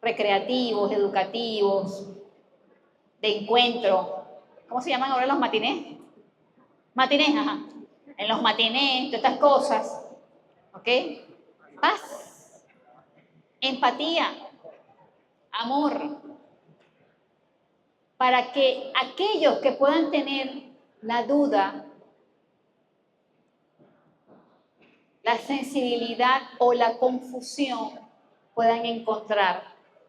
recreativos, educativos, de encuentro. ¿Cómo se llaman ahora los matinés? Matinés, ajá. En los matinés, todas estas cosas, ¿Ok? Paz, empatía, amor. Para que aquellos que puedan tener la duda, la sensibilidad o la confusión puedan encontrar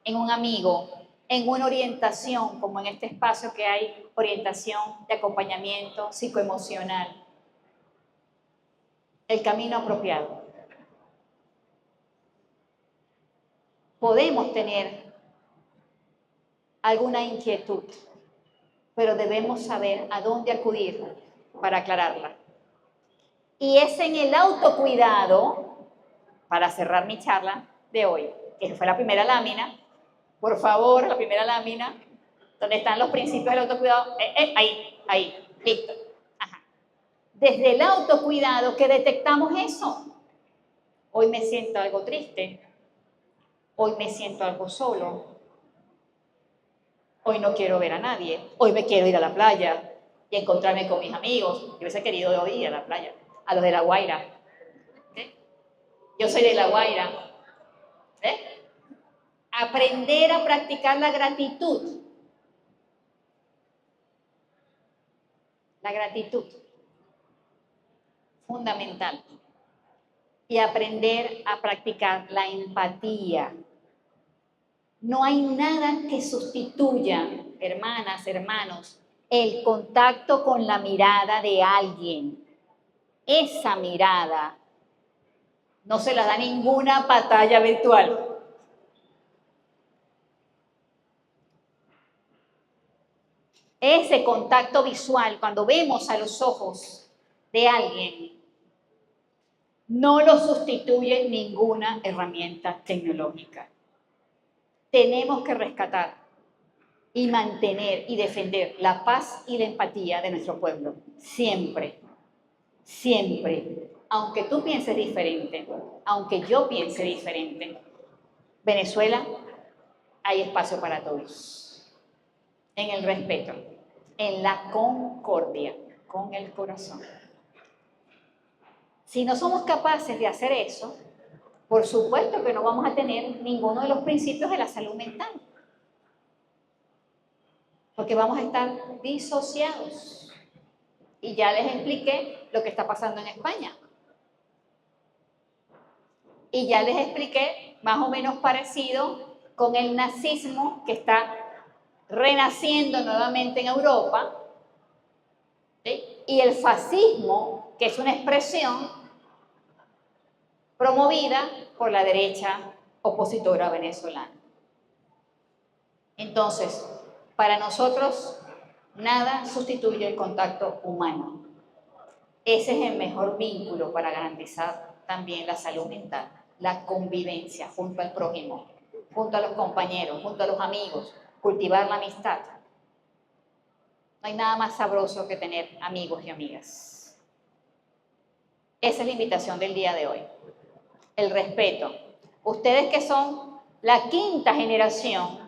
en un amigo, en una orientación, como en este espacio que hay orientación de acompañamiento psicoemocional, el camino apropiado. Podemos tener alguna inquietud, pero debemos saber a dónde acudir para aclararla. Y es en el autocuidado, para cerrar mi charla de hoy, que fue la primera lámina, por favor, la primera lámina, donde están los principios del autocuidado, ahí, listo. Ajá. Desde el autocuidado que detectamos eso. Hoy me siento algo triste, hoy me siento algo solo, hoy no quiero ver a nadie, hoy me quiero ir a la playa y encontrarme con mis amigos. Yo hubiese querido hoy ir a la playa, a los de La Guaira. ¿Sí? Yo soy de La Guaira. ¿Sí? Aprender a practicar la gratitud. La gratitud. Fundamental. Y aprender a practicar la empatía. No hay nada que sustituya, hermanas, hermanos, el contacto con la mirada de alguien. Esa mirada no se la da ninguna pantalla virtual. Ese contacto visual, cuando vemos a los ojos de alguien, no lo sustituye ninguna herramienta tecnológica. Tenemos que rescatar y mantener y defender la paz y la empatía de nuestro pueblo. Siempre, siempre. Aunque tú pienses diferente, aunque yo piense diferente, Venezuela, hay espacio para todos. En el respeto, en la concordia, con el corazón. Si no somos capaces de hacer eso, por supuesto que no vamos a tener ninguno de los principios de la salud mental. Porque vamos a estar disociados. Y ya les expliqué lo que está pasando en España. Y ya les expliqué más o menos parecido con el nazismo que está renaciendo nuevamente en Europa, ¿sí? Y el fascismo, que es una expresión promovida por la derecha opositora venezolana. Entonces, para nosotros, nada sustituye el contacto humano. Ese es el mejor vínculo para garantizar también la salud mental, la convivencia junto al prójimo, junto a los compañeros, junto a los amigos, cultivar la amistad. No hay nada más sabroso que tener amigos y amigas. Esa es la invitación del día de hoy. El respeto. Ustedes que son la quinta generación,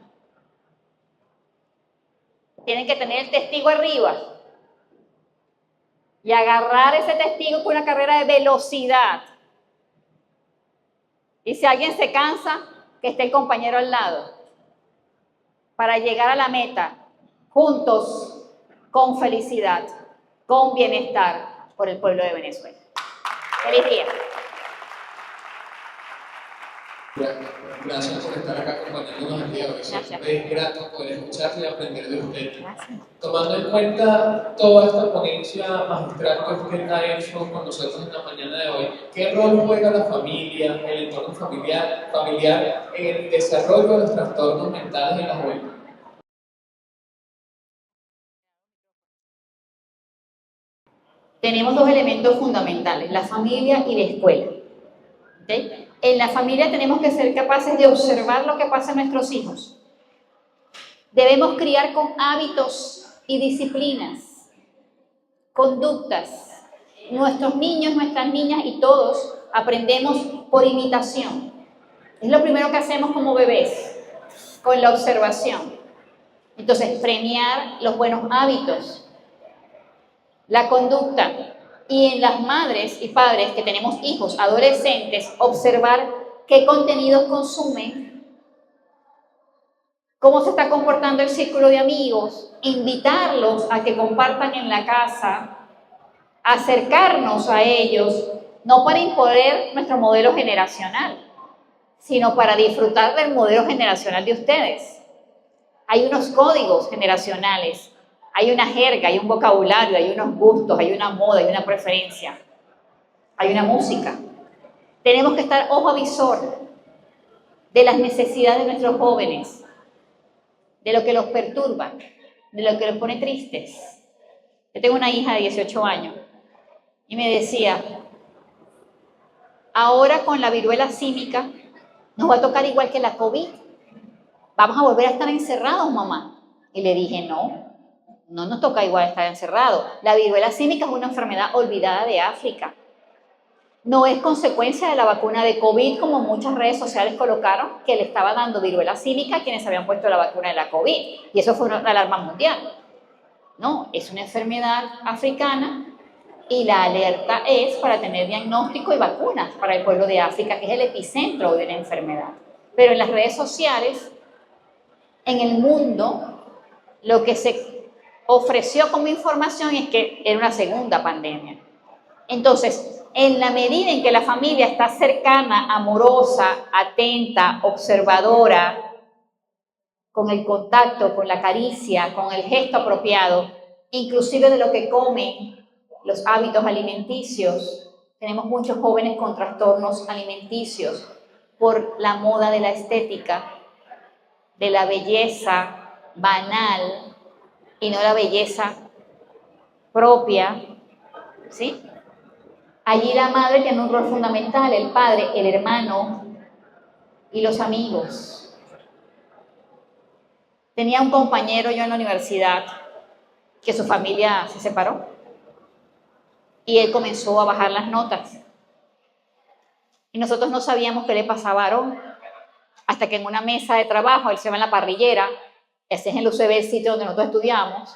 tienen que tener el testigo arriba y agarrar ese testigo con una carrera de velocidad. Y si alguien se cansa, que esté el compañero al lado, para llegar a la meta, juntos, con felicidad, con bienestar, por el pueblo de Venezuela. ¡Feliz día! Gracias por estar acá acompañándonos el día de hoy. Siempre es grato poder escucharle y aprender de usted. Gracias. Tomando en cuenta toda esta ponencia magistral que usted ha hecho con nosotros en la mañana de hoy, ¿qué rol juega la familia, el entorno familiar en el desarrollo de los trastornos mentales en la juventud? Tenemos dos elementos fundamentales, la familia y la escuela. ¿Okay? En la familia tenemos que ser capaces de observar lo que pasa en nuestros hijos. Debemos criar con hábitos y disciplinas, conductas. Nuestros niños, nuestras niñas y todos aprendemos por imitación. Es lo primero que hacemos como bebés, con la observación. Entonces, premiar los buenos hábitos, la conducta, Y en las madres y padres que tenemos hijos adolescentes, observar qué contenidos consumen, cómo se está comportando el círculo de amigos, invitarlos a que compartan en la casa, acercarnos a ellos, no para imponer nuestro modelo generacional, sino para disfrutar del modelo generacional de ustedes. Hay unos códigos generacionales, hay una jerga, hay un vocabulario, hay unos gustos, hay una moda, hay una preferencia, hay una música. Tenemos que estar ojo avisor de las necesidades de nuestros jóvenes, de lo que los perturba, de lo que los pone tristes. Yo tengo una hija de 18 años y me decía, ahora con la viruela símica nos va a tocar igual que la COVID. Vamos a volver a estar encerrados, mamá. Y le dije, no nos toca igual estar encerrados. La viruela símica es una enfermedad olvidada de África. No es consecuencia de la vacuna de COVID, como muchas redes sociales colocaron, que le estaba dando viruela símica a quienes habían puesto la vacuna de la COVID. Y eso fue una alarma mundial. No, es una enfermedad africana y la alerta es para tener diagnóstico y vacunas para el pueblo de África, que es el epicentro de la enfermedad. Pero en las redes sociales, en el mundo, lo que se ofreció como información es que era una segunda pandemia. Entonces, en la medida en que la familia está cercana, amorosa, atenta, observadora, con el contacto, con la caricia, con el gesto apropiado, inclusive de lo que comen, los hábitos alimenticios. Tenemos muchos jóvenes con trastornos alimenticios por la moda de la estética, de la belleza banal y no la belleza propia, ¿sí? Allí la madre tiene un rol fundamental, el padre, el hermano y los amigos. Tenía un compañero yo en la universidad que su familia se separó y él comenzó a bajar las notas. Y nosotros no sabíamos qué le pasaba a Aarón, hasta que en una mesa de trabajo, él se va en la parrillera, ese es el UCB, el sitio donde nosotros estudiamos,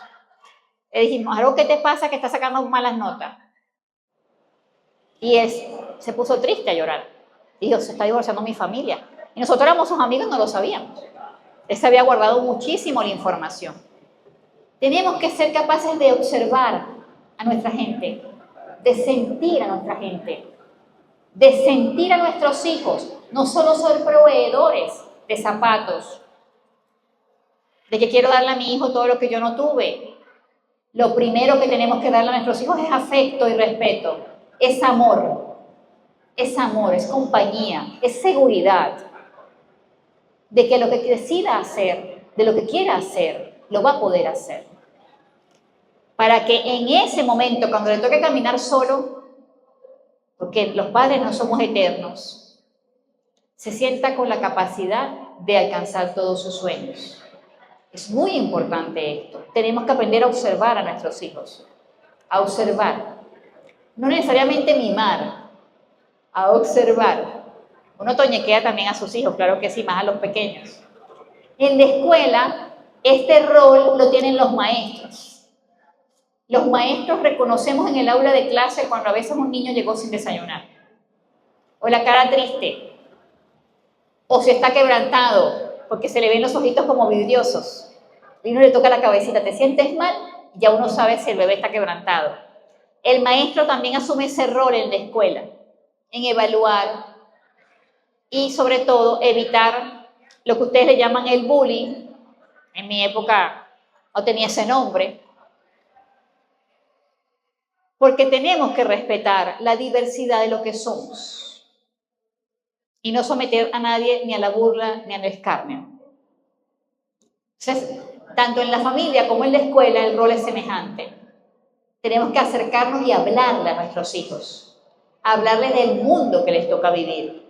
le dijimos, Aarón, ¿qué te pasa que estás sacando malas notas? Y él se puso triste a llorar. Dijo, se está divorciando mi familia. Y nosotros éramos sus amigos y no lo sabíamos. Él se había guardado muchísimo la información. Tenemos que ser capaces de observar a nuestra gente, de sentir a nuestra gente, de sentir a nuestros hijos, no solo ser proveedores de zapatos, de que quiero darle a mi hijo todo lo que yo no tuve. Lo primero que tenemos que darle a nuestros hijos es afecto y respeto, es amor, es compañía, es seguridad, de que lo que decida hacer, de lo que quiera hacer, lo va a poder hacer. Para que en ese momento, cuando le toque caminar solo, porque los padres no somos eternos, se sienta con la capacidad de alcanzar todos sus sueños. Es muy importante esto. Tenemos que aprender a observar a nuestros hijos, a observar. No necesariamente mimar, a observar. Uno toñequea también a sus hijos, claro que sí, más a los pequeños. En la escuela, este rol lo tienen los maestros. Los maestros reconocemos en el aula de clase cuando a veces un niño llegó sin desayunar, o la cara triste, o si está quebrantado, porque se le ven los ojitos como vidriosos. Y uno le toca la cabecita, ¿te sientes mal? Ya uno sabe si el bebé está quebrantado. El maestro también asume ese rol en la escuela, en evaluar y sobre todo evitar lo que ustedes le llaman el bullying. En mi época no tenía ese nombre, porque tenemos que respetar la diversidad de lo que somos y no someter a nadie ni a la burla ni al escarnio. Entonces, tanto en la familia como en la escuela el rol es semejante. Tenemos que acercarnos y hablarle a nuestros hijos, hablarles del mundo que les toca vivir,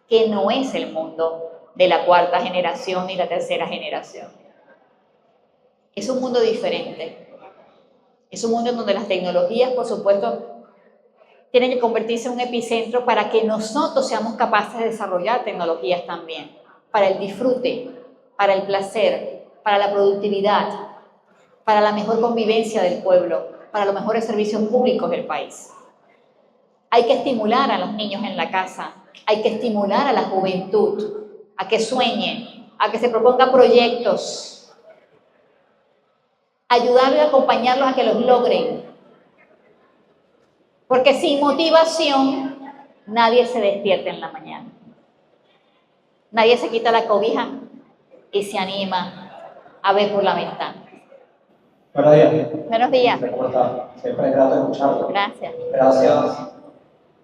que no es el mundo de la cuarta generación ni la tercera generación. Es un mundo diferente. Es un mundo en donde las tecnologías, por supuesto, tienen que convertirse en un epicentro para que nosotros seamos capaces de desarrollar tecnologías también, para el disfrute, para el placer, para la productividad, para la mejor convivencia del pueblo. para los mejores servicios públicos del país. Hay que estimular a los niños en la casa, hay que estimular a la juventud a que sueñen, a que se propongan proyectos, ayudarlos y acompañarlos a que los logren. Porque sin motivación nadie se despierta en la mañana. Nadie se quita la cobija y se anima a ver por la ventana. Buenos días. Buenos días. ¿Cómo está? Siempre es grato escucharlo. Gracias. Gracias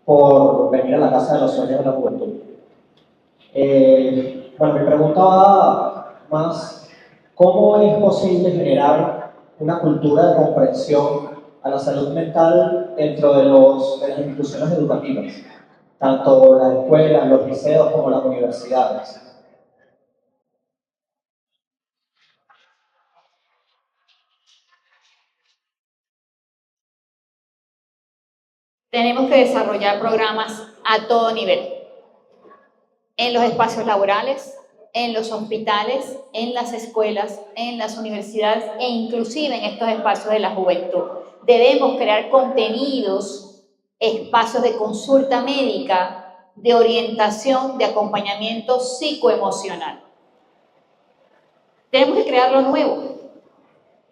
por venir a la Casa de los Sueños de la Juventud. Bueno, mi pregunta va más, ¿cómo es posible generar una cultura de comprensión a la salud mental dentro de las instituciones educativas? Tanto las escuelas, los liceos como las universidades. Tenemos que desarrollar programas a todo nivel, en los espacios laborales, en los hospitales, en las escuelas, en las universidades e inclusive en estos espacios de la juventud. Debemos crear contenidos, espacios de consulta médica, de orientación, de acompañamiento psicoemocional. Tenemos que crear lo nuevo.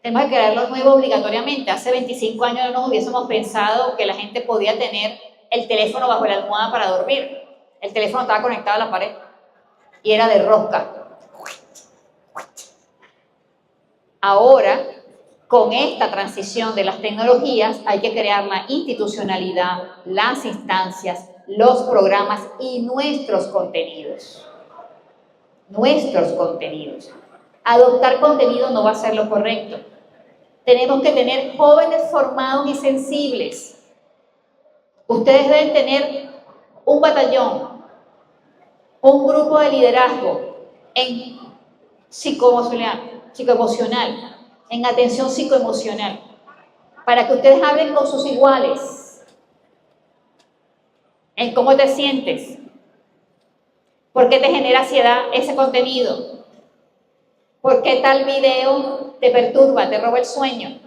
Tenemos que crear lo nuevo obligatoriamente. Hace 25 años no nos hubiésemos pensado que la gente podía tener el teléfono bajo la almohada para dormir. El teléfono estaba conectado a la pared y era de rosca. Ahora, con esta transición de las tecnologías, hay que crear la institucionalidad, las instancias, los programas y nuestros contenidos. Nuestros contenidos. Adoptar contenido no va a ser lo correcto. Tenemos que tener jóvenes formados y sensibles. Ustedes deben tener un batallón, un grupo de liderazgo en psicoemocional, en atención psicoemocional, para que ustedes hablen con sus iguales, en cómo te sientes, por qué te genera ansiedad ese contenido, por qué tal video te perturba, te roba el sueño,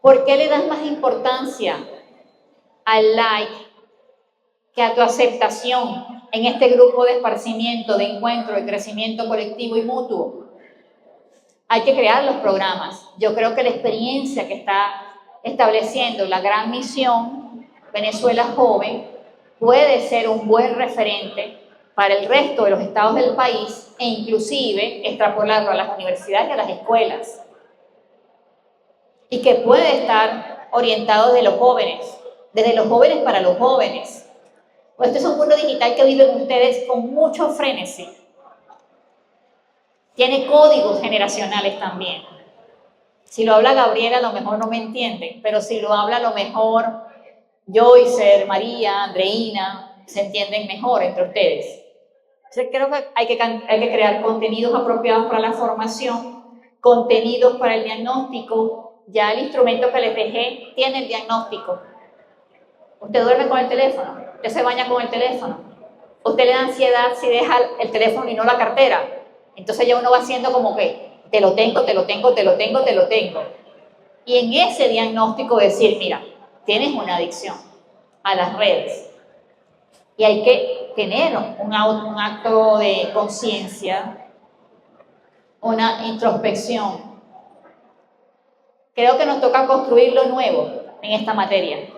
por qué le das más importancia al like que a tu aceptación en este grupo de esparcimiento, de encuentro, de crecimiento colectivo y mutuo. Hay que crear los programas. Yo creo que la experiencia que está estableciendo la gran misión Venezuela Joven puede ser un buen referente para el resto de los estados del país e inclusive extrapolarlo a las universidades y a las escuelas. Y que puede estar orientado desde los jóvenes para los jóvenes. Pues este es un mundo digital que viven ustedes con mucho frenesí. Tiene códigos generacionales también. Si lo habla Gabriela, a lo mejor no me entienden, pero si lo habla a lo mejor Joyce, María, Andreina, se entienden mejor entre ustedes. Entonces creo que hay que crear contenidos apropiados para la formación, contenidos para el diagnóstico. Ya el instrumento que les dejé tiene el diagnóstico. Usted duerme con el teléfono, usted se baña con el teléfono, usted le da ansiedad si deja el teléfono y no la cartera. Entonces ya uno va haciendo como que te lo tengo. Y en ese diagnóstico decir, mira, tienes una adicción a las redes. Y hay que tener un acto de conciencia, una introspección. Creo que nos toca construir lo nuevo en esta materia.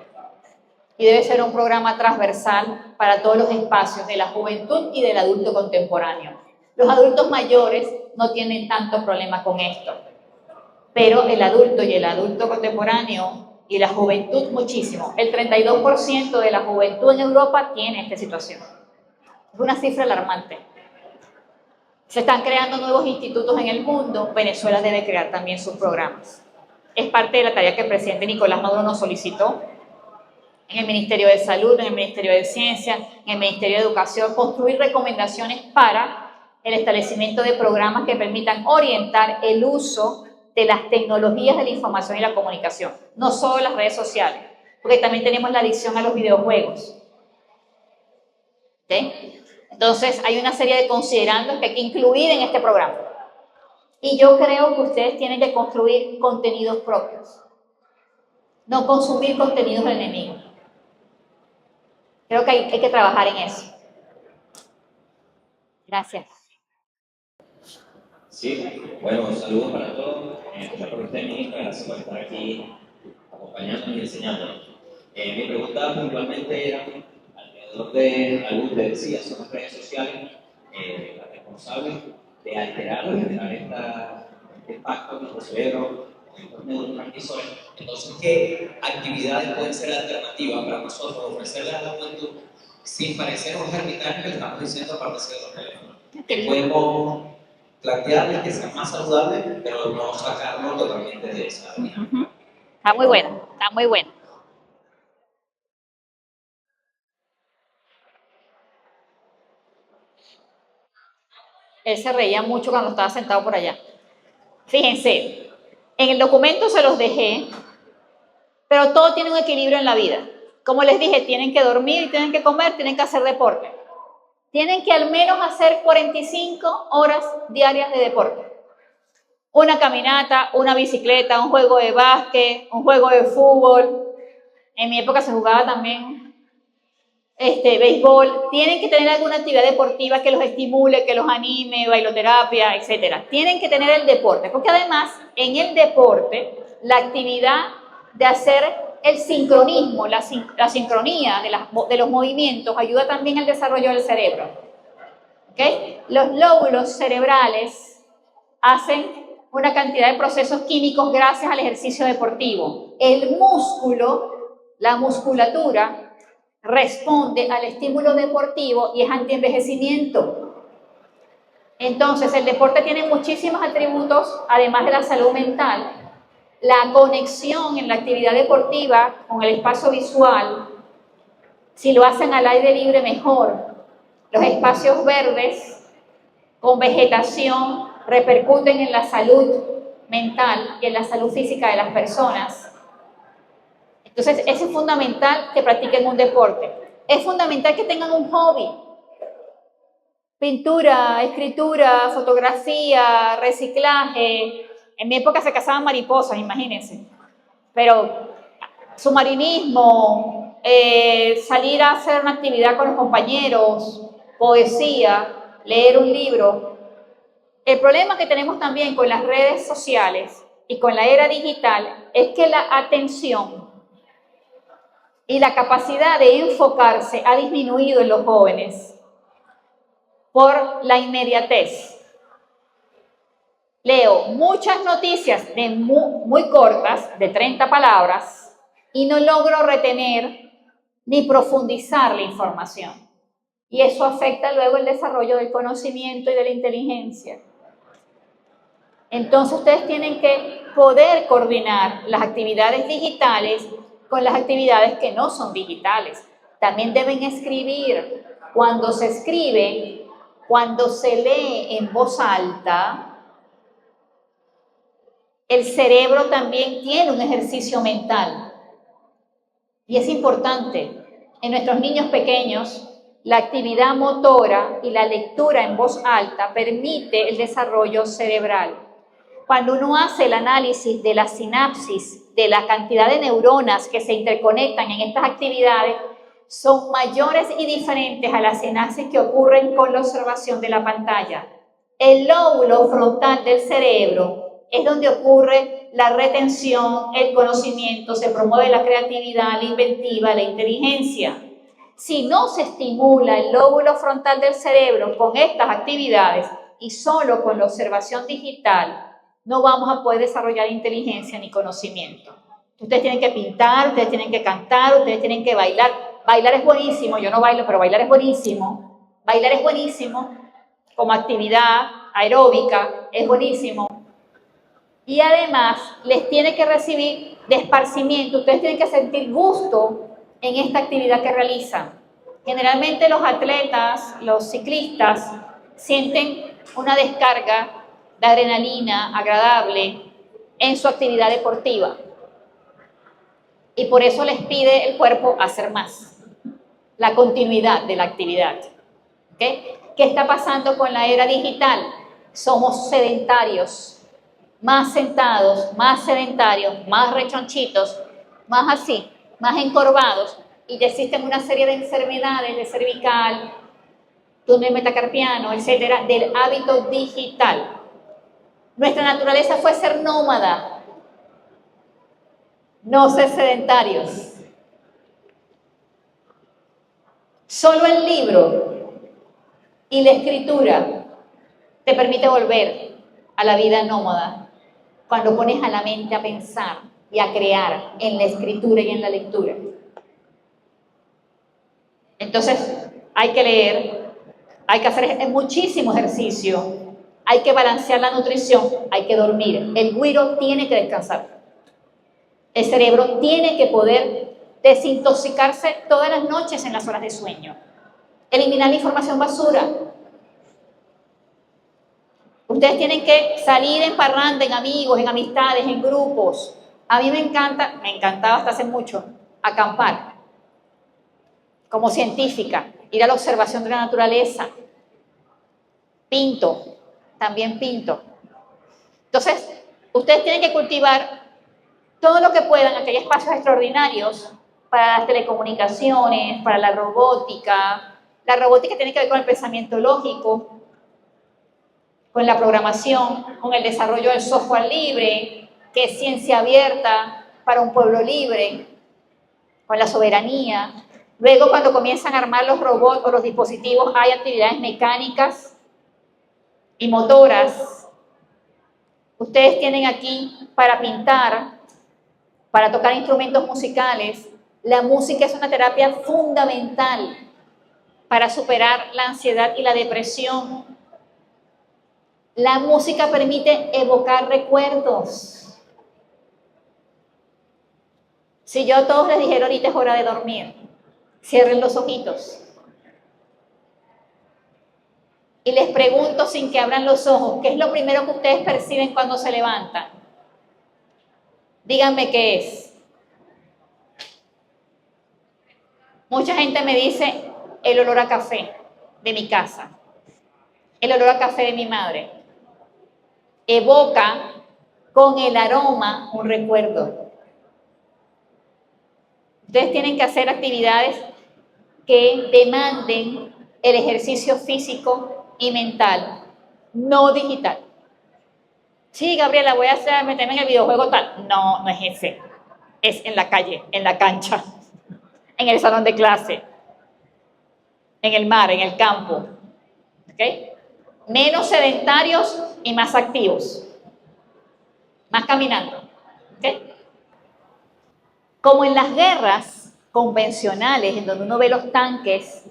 Y debe ser un programa transversal para todos los espacios de la juventud y del adulto contemporáneo. Los adultos mayores no tienen tanto problema con esto, pero el adulto y el adulto contemporáneo y la juventud muchísimo. El 32% de la juventud en Europa tiene esta situación. Es una cifra alarmante. Se están creando nuevos institutos en el mundo. Venezuela debe crear también sus programas. Es parte de la tarea que el presidente Nicolás Maduro nos solicitó en el Ministerio de Salud, en el Ministerio de Ciencia, en el Ministerio de Educación, construir recomendaciones para el establecimiento de programas que permitan orientar el uso de las tecnologías de la información y la comunicación, no solo las redes sociales, porque también tenemos la adicción a los videojuegos. ¿Sí? Entonces, hay una serie de considerandos que hay que incluir en este programa. Y yo creo que ustedes tienen que construir contenidos propios. no consumir contenidos del enemigo. Creo que hay que trabajar en eso. Gracias. Sí, bueno, saludos para todos. Muchas por usted, ministra, gracias por estar aquí acompañándonos y enseñándonos. Mi pregunta puntualmente era alrededor de algo que usted decía, son las redes sociales las responsables de alterar o generar este impacto en nuestro cerebro, en estos neurotransmisores. Entonces, ¿qué actividades pueden ser alternativas para nosotros ofrecerles a la juventud sin parecer un ermitaño que estamos diciendo aparte de los teléfonos? Que podemos plantearles que sean más saludables, pero no sacarlo totalmente de esa vida. Está muy bueno, está muy bueno. Él se reía mucho cuando estaba sentado por allá. Fíjense, en el documento se los dejé, pero todo tiene un equilibrio en la vida. Como les dije, tienen que dormir, tienen que comer, tienen que hacer deporte. Tienen que al menos hacer 45 horas diarias de deporte. Una caminata, una bicicleta, un juego de básquet, un juego de fútbol. En mi época se jugaba también béisbol. Tienen que tener alguna actividad deportiva que los estimule, que los anime, bailoterapia, etc. Tienen que tener el deporte, porque además en el deporte la actividad de hacer el sincronismo, la sincronía de los movimientos ayuda también al desarrollo del cerebro. ¿Okay? Los lóbulos cerebrales hacen una cantidad de procesos químicos gracias al ejercicio deportivo. El músculo, la musculatura, responde al estímulo deportivo y es antienvejecimiento. Entonces, el deporte tiene muchísimos atributos, además de la salud mental. La conexión en la actividad deportiva con el espacio visual, si lo hacen al aire libre, mejor. Los espacios verdes con vegetación repercuten en la salud mental y en la salud física de las personas. Entonces, es fundamental que practiquen un deporte. Es fundamental que tengan un hobby. Pintura, escritura, fotografía, reciclaje. En mi época se cazaban mariposas, imagínense. Pero submarinismo, salir a hacer una actividad con los compañeros, poesía, leer un libro. El problema que tenemos también con las redes sociales y con la era digital es que la atención y la capacidad de enfocarse ha disminuido en los jóvenes por la inmediatez. Leo muchas noticias muy cortas, de 30 palabras, y no logro retener ni profundizar la información. Y eso afecta luego el desarrollo del conocimiento y de la inteligencia. Entonces ustedes tienen que poder coordinar las actividades digitales con las actividades que no son digitales. También deben escribir. Cuando se escribe, cuando se lee en voz alta, el cerebro también tiene un ejercicio mental. Y es importante. En nuestros niños pequeños, la actividad motora y la lectura en voz alta permite el desarrollo cerebral. Cuando uno hace el análisis de la sinapsis, de la cantidad de neuronas que se interconectan en estas actividades, son mayores y diferentes a las sinapsis que ocurren con la observación de la pantalla. El lóbulo frontal del cerebro es donde ocurre la retención, el conocimiento, se promueve la creatividad, la inventiva, la inteligencia. Si no se estimula el lóbulo frontal del cerebro con estas actividades y solo con la observación digital, no vamos a poder desarrollar inteligencia ni conocimiento. Ustedes tienen que pintar, ustedes tienen que cantar, ustedes tienen que bailar. Bailar es buenísimo, yo no bailo, pero bailar es buenísimo. Bailar es buenísimo como actividad aeróbica, es buenísimo. Y además les tiene que recibir de esparcimiento, ustedes tienen que sentir gusto en esta actividad que realizan. Generalmente los atletas, los ciclistas, sienten una descarga de adrenalina agradable en su actividad deportiva. Y por eso les pide el cuerpo hacer más, la continuidad de la actividad. ¿Okay? ¿Qué está pasando con la era digital? Somos sedentarios, más sentados, más sedentarios, más rechonchitos, más así, más encorvados, y ya existen una serie de enfermedades de cervical, túnel metacarpiano, etcétera, del hábito digital. Nuestra naturaleza fue ser nómada, no ser sedentarios. Solo el libro y la escritura te permite volver a la vida nómada cuando pones a la mente a pensar y a crear en la escritura y en la lectura. Entonces, hay que leer, hay que hacer muchísimo ejercicio, hay que balancear la nutrición, hay que dormir. El güiro tiene que descansar. El cerebro tiene que poder desintoxicarse todas las noches en las horas de sueño. Eliminar la información basura. Ustedes tienen que salir en parranda, en amigos, en amistades, en grupos. A mí me encantaba hasta hace mucho, acampar. Como científica, ir a la observación de la naturaleza. Pinto, también pinto. Entonces, ustedes tienen que cultivar todo lo que puedan, aquellos espacios extraordinarios para las telecomunicaciones, para la robótica. La robótica tiene que ver con el pensamiento lógico, con la programación, con el desarrollo del software libre, que es ciencia abierta para un pueblo libre, con la soberanía. Luego, cuando comienzan a armar los robots o los dispositivos, hay actividades mecánicas y motoras. Ustedes tienen aquí para pintar, para tocar instrumentos musicales. La música es una terapia fundamental para superar la ansiedad y la depresión. La música permite evocar recuerdos. Si yo a todos les dijera ahorita es hora de dormir, cierren los ojitos. Y les pregunto sin que abran los ojos, ¿qué es lo primero que ustedes perciben cuando se levantan? Díganme qué es. Mucha gente me dice el olor a café de mi casa, el olor a café de mi madre. Evoca con el aroma un recuerdo. Ustedes tienen que hacer actividades que demanden el ejercicio físico y mental, no digital. Sí, Gabriela, voy a hacer, meterme en el videojuego tal. No, no es ese. Es en la calle, en la cancha, en el salón de clase, en el mar, en el campo. ¿Ok? Menos sedentarios y más activos. Más caminando. ¿Ok? Como en las guerras convencionales, en donde uno ve los tanques,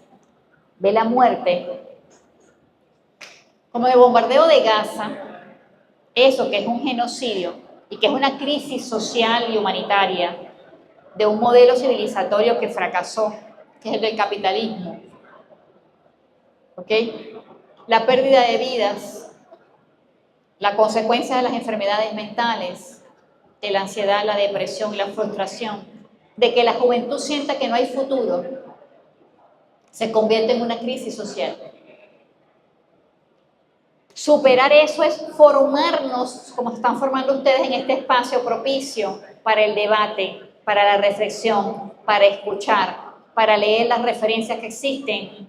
ve la muerte, como en el bombardeo de Gaza, eso que es un genocidio y que es una crisis social y humanitaria de un modelo civilizatorio que fracasó, que es el del capitalismo. ¿Ok? La pérdida de vidas, la consecuencia de las enfermedades mentales, de la ansiedad, la depresión y la frustración, de que la juventud sienta que no hay futuro, se convierte en una crisis social. Superar eso es formarnos, como están formando ustedes en este espacio propicio para el debate, para la reflexión, para escuchar, para leer las referencias que existen,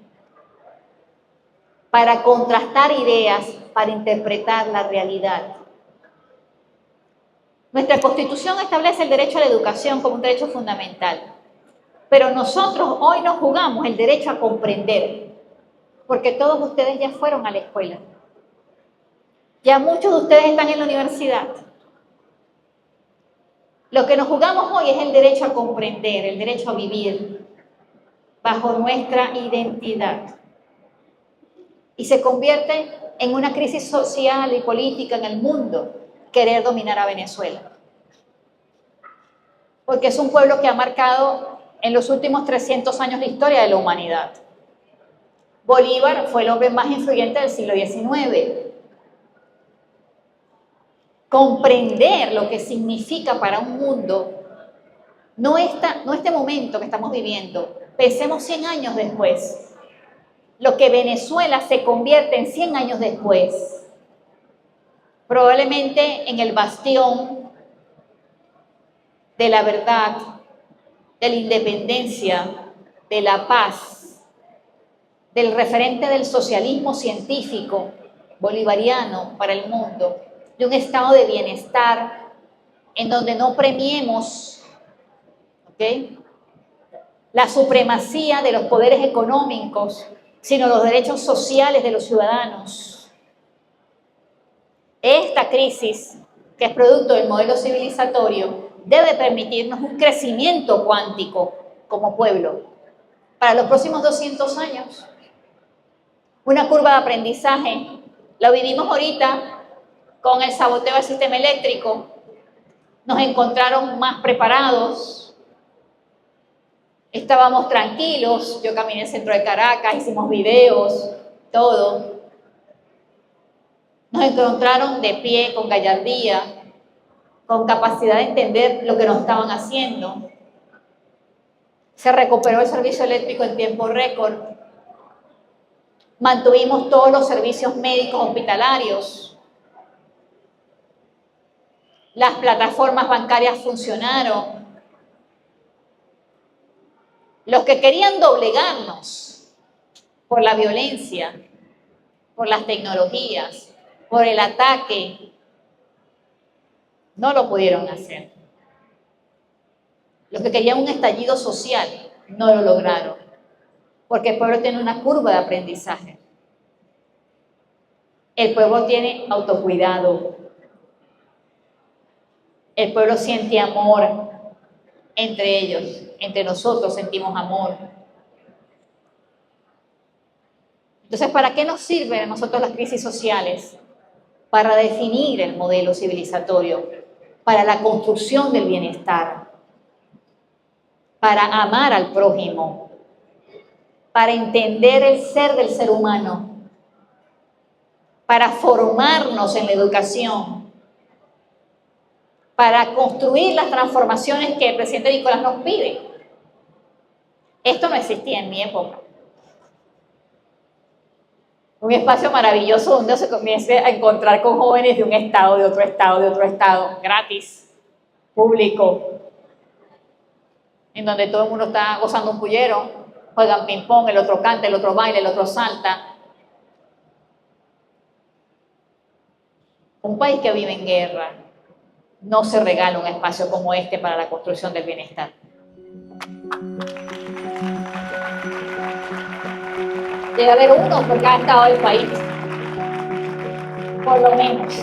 para contrastar ideas, para interpretar la realidad. Nuestra Constitución establece el derecho a la educación como un derecho fundamental, pero nosotros hoy nos jugamos el derecho a comprender, porque todos ustedes ya fueron a la escuela. Ya muchos de ustedes están en la universidad. Lo que nos jugamos hoy es el derecho a comprender, el derecho a vivir bajo nuestra identidad. Y se convierte en una crisis social y política en el mundo querer dominar a Venezuela. Porque es un pueblo que ha marcado en los últimos 300 años la historia de la humanidad. Bolívar fue el hombre más influyente del siglo XIX. Comprender lo que significa para un mundo, no este momento que estamos viviendo, pensemos 100 años después, lo que Venezuela se convierte en 100 años después, probablemente en el bastión de la verdad, de la independencia, de la paz, del referente del socialismo científico bolivariano para el mundo, de un estado de bienestar en donde no premiemos, ¿ok?, la supremacía de los poderes económicos, sino los derechos sociales de los ciudadanos. Esta crisis, que es producto del modelo civilizatorio, debe permitirnos un crecimiento cuántico como pueblo para los próximos 200 años. Una curva de aprendizaje. Lo vivimos ahorita con el saboteo del sistema eléctrico. Nos encontraron más preparados. Estábamos tranquilos. Yo caminé el centro de Caracas, hicimos videos, todo. Nos encontraron de pie, con gallardía, con capacidad de entender lo que nos estaban haciendo. Se recuperó el servicio eléctrico en tiempo récord. Mantuvimos todos los servicios médicos hospitalarios. Las plataformas bancarias funcionaron. Los que querían doblegarnos por la violencia, por las tecnologías, por el ataque, no lo pudieron hacer. Los que querían un estallido social no lo lograron, porque el pueblo tiene una curva de aprendizaje. El pueblo tiene autocuidado. El pueblo siente amor entre ellos, entre nosotros sentimos amor. Entonces, ¿para qué nos sirven a nosotros las crisis sociales? Para definir el modelo civilizatorio, para la construcción del bienestar, para amar al prójimo, para entender el ser del ser humano, para formarnos en la educación, para construir las transformaciones que el presidente Nicolás nos pide. Esto no existía en mi época. Un espacio maravilloso donde se comience a encontrar con jóvenes de un estado, de otro estado, de otro estado, gratis, público, en donde todo el mundo está gozando un pullero, juegan ping-pong, el otro canta, el otro baila, el otro salta. Un país que vive en guerra no se regala un espacio como este para la construcción del bienestar. Debe haber uno por cada estado del país, por lo menos,